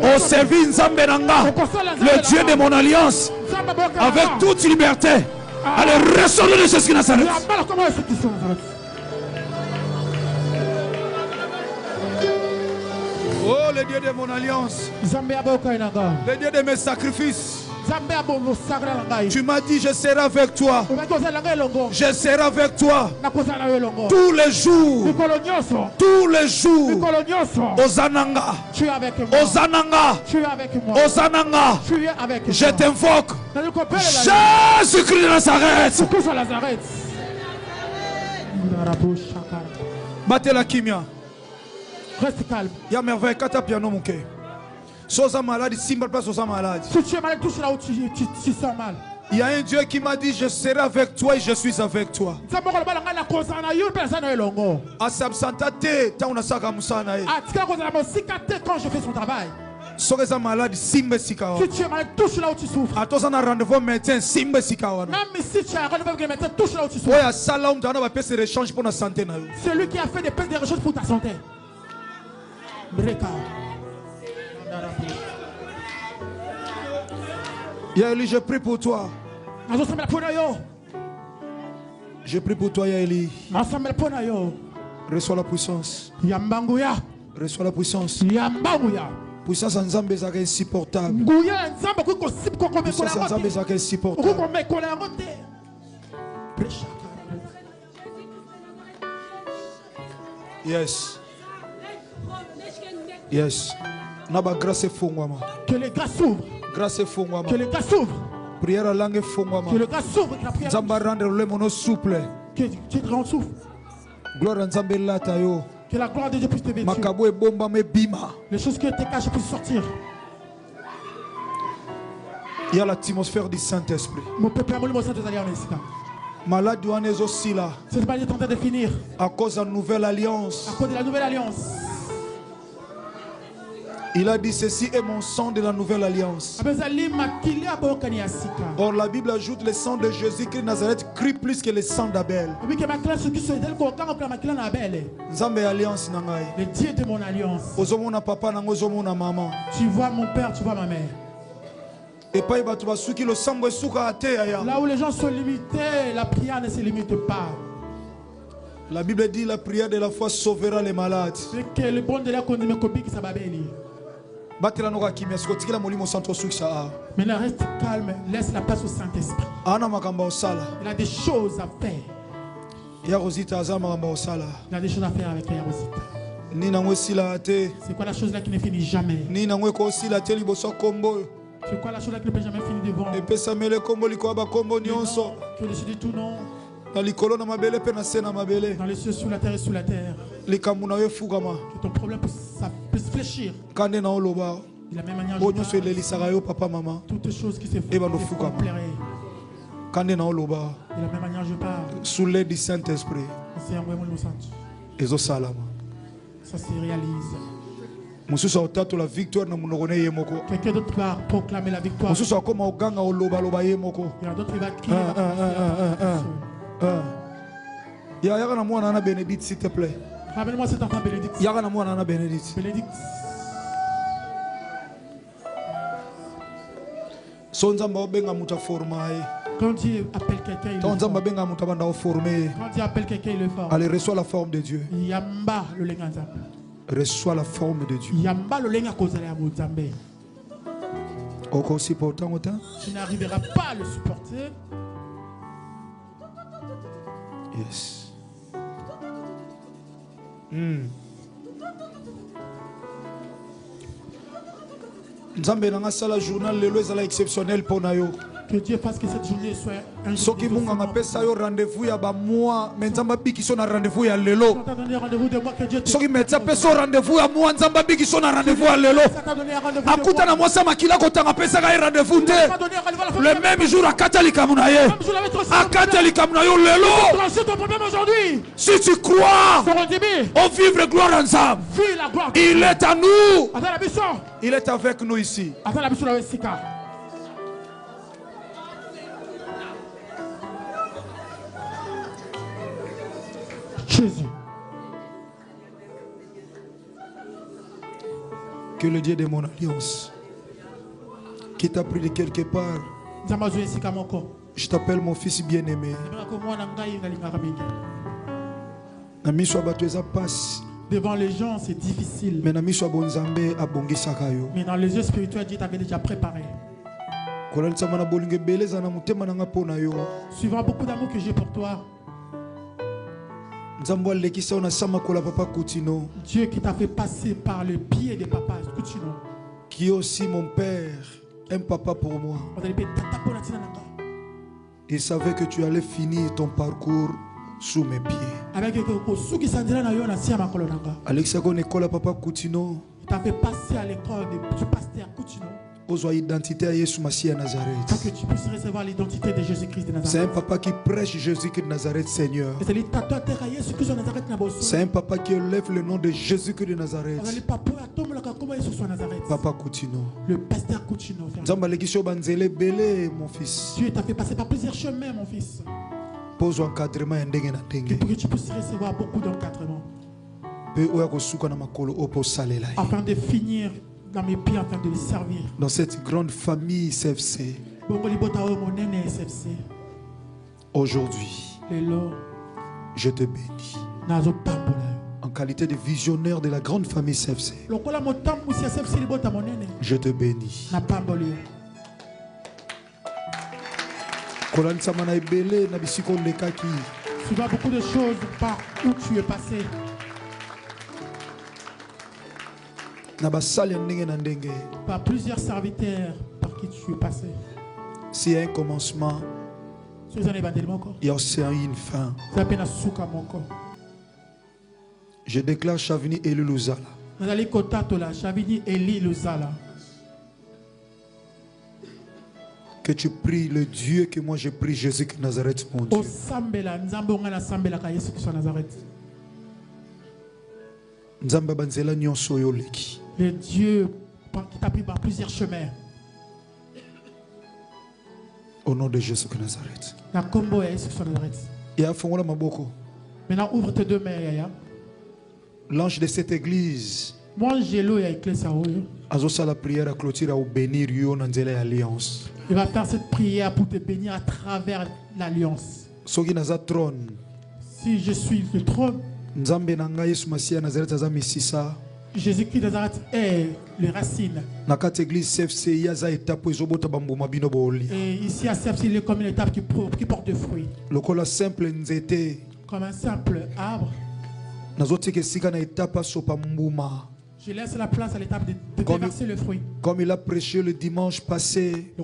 Au service Nzambe nanga. Le Dieu de mon alliance. Avec toute liberté. Allez, ressors-le de Jésus qui Nazareth. Oh, le Dieu de mon alliance. Le Dieu de mes sacrifices. Tu m'as dit, je serai avec toi. Je serai avec toi. Tous les jours. Tous les jours. Ozananga. Ozananga. Ozananga. Je t'invoque. Jésus-Christ de Nazareth. Battez la kimia. Reste calme. Il y a merveille. Kata piano mon cœur. Sosa malade, Simba place Sosa malade. Si tu es malade, touche là où tu sens mal. Il y a un Dieu qui m'a dit, je serai avec toi et je suis avec toi. Quand je fais son travail. Si tu es malade, touche là où tu souffres. Même si tu as un rendez-vous avec le médecin, touche là où tu souffres. C'est lui qui a fait des recherches pour ta santé. Yaeli, je prie pour toi. Je prie pour toi, Yaeli. Reçois la puissance. Reçois la puissance. Puissance en Nzambe est insupportable. Puissance en Nzambe est insupportable. Yes. Yes. Naba grâce fongwama. Que les grâces s'ouvrent. Grâce fongwama. Que les grâces s'ouvrent. Prière à langue fongwama. Que le grâce s'ouvre. Nzamba rendre le mono souple. Que tu te rends souffle. Gloire à Nzambe lata yo. Que la gloire de Dieu puisse te bénir. Makabo e bomba me bima. Les choses qui étaient cachées puissent sortir. Il y a l'atmosphère du Saint-Esprit. Mon peuple amour le Saint-Esprit en ici. Malade douanes aussi là. Cette maladie est en train de finir. À cause de la nouvelle alliance. À cause de la nouvelle alliance. Il a dit ceci est mon sang de la nouvelle alliance. Or la Bible ajoute le sang de Jésus-Christ de Nazareth crie plus que le sang d'Abel. Nzambe alliance nangai. Le Dieu de mon alliance. Ozomona papa nango ozomona maman. Tu vois mon père, tu vois ma mère. Et pas batu basuki lo sambo esuka ate ya. Là où les gens sont limités, la prière ne se limite pas. La Bible dit la prière de la foi sauvera les malades. C'est que le bon de la condamné copie qui s'ababeli. Maintenant reste calme, laisse la place au Saint-Esprit. Il a des choses à faire. Il a des choses à faire avec Rosita. C'est quoi la chose là qui ne finit jamais? C'est quoi la chose là qui ne peut jamais finir devant? Tu décides tout non. Dans les cieux, sous la terre et sous la terre. Que ton problème puisse fléchir. De la même manière, toutes les choses qui se font, de la même manière, je parle. Sous l'aide du Saint-Esprit. Ça se réalise. Quelqu'un d'autre va proclamer la victoire. Il y a d'autres qui vont crier. Yagana mwana na Bénédicte s'il te plaît. Ramène-moi cet enfant Bénédicte. Yagana mwana na Bénédicte. Bénédicte. Quand Dieu appelle quelqu'un, il le forme. Quand Dieu appelle quelqu'un, il le forme. Allez, reçois la forme de Dieu. Yamba le lenga nzambe. Reçois la forme de Dieu. Yamba le lenga kozala ya nzambe. Encore supportant autant. Tu n'arriveras pas à le supporter. Yes. Nzambe nanga sala journal lelo ezala exceptionnel pour na yo. Que Dieu fasse que cette journée soit un jour Soki munga ngapesa yo rendez-vous ya ba mois, mais nzamba bikiso na rendez-vous ya lelo. Soki metsa peso rendez-vous ya mois, nzamba bikiso na rendez-vous ya lelo. Akuta na mwasa makila kotanga pesa ga rendez-vous te. Le même jour akatali kamuna ye. Akatali kamuna yo lelo. Si tu crois au vivre gloire ensemble, il est à nous. Il est avec nous ici. Jésus. Que le Dieu de mon alliance, qui t'a pris de quelque part, je t'appelle mon fils bien-aimé. Devant les gens, c'est difficile. Mais dans les yeux spirituels, Dieu t'avait déjà préparé. Suivant beaucoup d'amour que j'ai pour toi, Dieu qui t'a fait passer par le pied de papa Coutinho, qui est aussi mon père, un papa pour moi. Il savait que tu allais finir ton parcours sous mes pieds. Alexia Gonekole papa Coutinho, il t'a fait passer à l'école du pasteur Coutinho. Identité à Jésus Massia Nazareth. Pour que tu puisses recevoir l'identité de Jésus-Christ de Nazareth. C'est un papa qui prêche Jésus-Christ de Nazareth, Seigneur. C'est un papa qui élève le nom de Jésus-Christ de Nazareth. Papa Coutinho. Le pasteur Coutinho. Mon fils. Dieu t'a fait passer par plusieurs chemins, mon fils. Pose encadrement et pour que tu puisses recevoir beaucoup d'encadrement. Afin de finir dans mes pieds, afin de les servir. Dans cette grande famille CFC. Aujourd'hui, je te bénis. En qualité de visionnaire de la grande famille CFC, je te bénis. Tu vois beaucoup de choses par où tu es passé. Par plusieurs serviteurs par qui tu es passé. S'il y a un commencement, il y a aussi une fin. Je déclare Chavini Eli Luzala. Que tu pries le Dieu que moi je prie, Jésus de Nazareth, mon Dieu. Le Dieu qui t'a pris par plusieurs chemins. Au nom de Jésus de Nazareth. Maintenant ouvre tes deux mains. L'ange de cette église la prière à clôture à bénir l'alliance. Il va faire cette prière pour te bénir à travers l'alliance. Si je suis le trône, Jésus-Christ de Nazareth est les racines. Et ici à CFC, il est comme une étape qui porte des fruits. Comme un simple arbre. Je laisse la place à l'étape de déverser le fruit. Comme il a prêché le dimanche passé,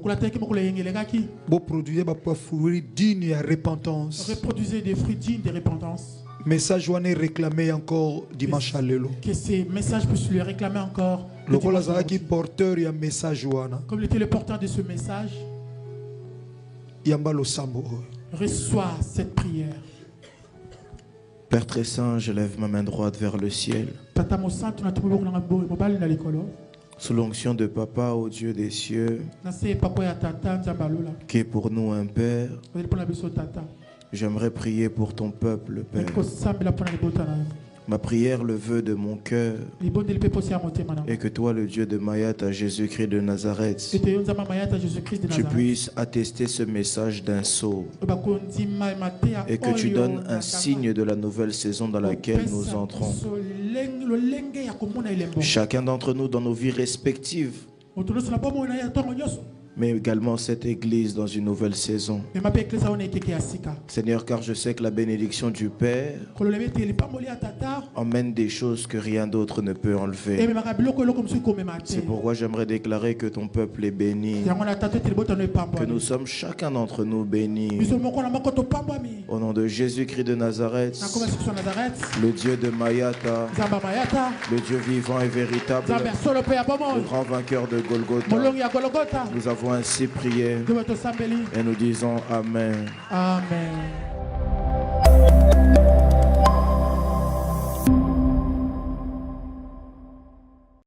produisez des fruits dignes de repentance. Reproduisez des fruits dignes de repentance. Message est réclamé encore dimanche à l'élo. Que ces messages puissent le réclamer encore. Comme il était le porteur de ce message, reçois cette prière. Père très saint, je lève ma main droite vers le ciel. Sous l'onction de Papa au Dieu des cieux, qui est pour nous un Père, j'aimerais prier pour ton peuple, Père. Ma prière, le vœu de mon cœur, et que toi, le Dieu de Mayata, Jésus-Christ de Nazareth, tu puisses attester ce message d'un sceau, et que tu donnes un signe de la nouvelle saison dans laquelle nous entrons. Chacun d'entre nous dans nos vies respectives, mais également cette église dans une nouvelle saison. Seigneur, car je sais que la bénédiction du Père emmène des choses que rien d'autre ne peut enlever. C'est pourquoi j'aimerais déclarer que ton peuple est béni, que nous sommes chacun d'entre nous bénis. Au nom de Jésus-Christ de Nazareth, le Dieu de Mayata, le Dieu vivant et véritable, le grand vainqueur de Golgotha, nous avons ainsi prié et nous disons Amen. Amen.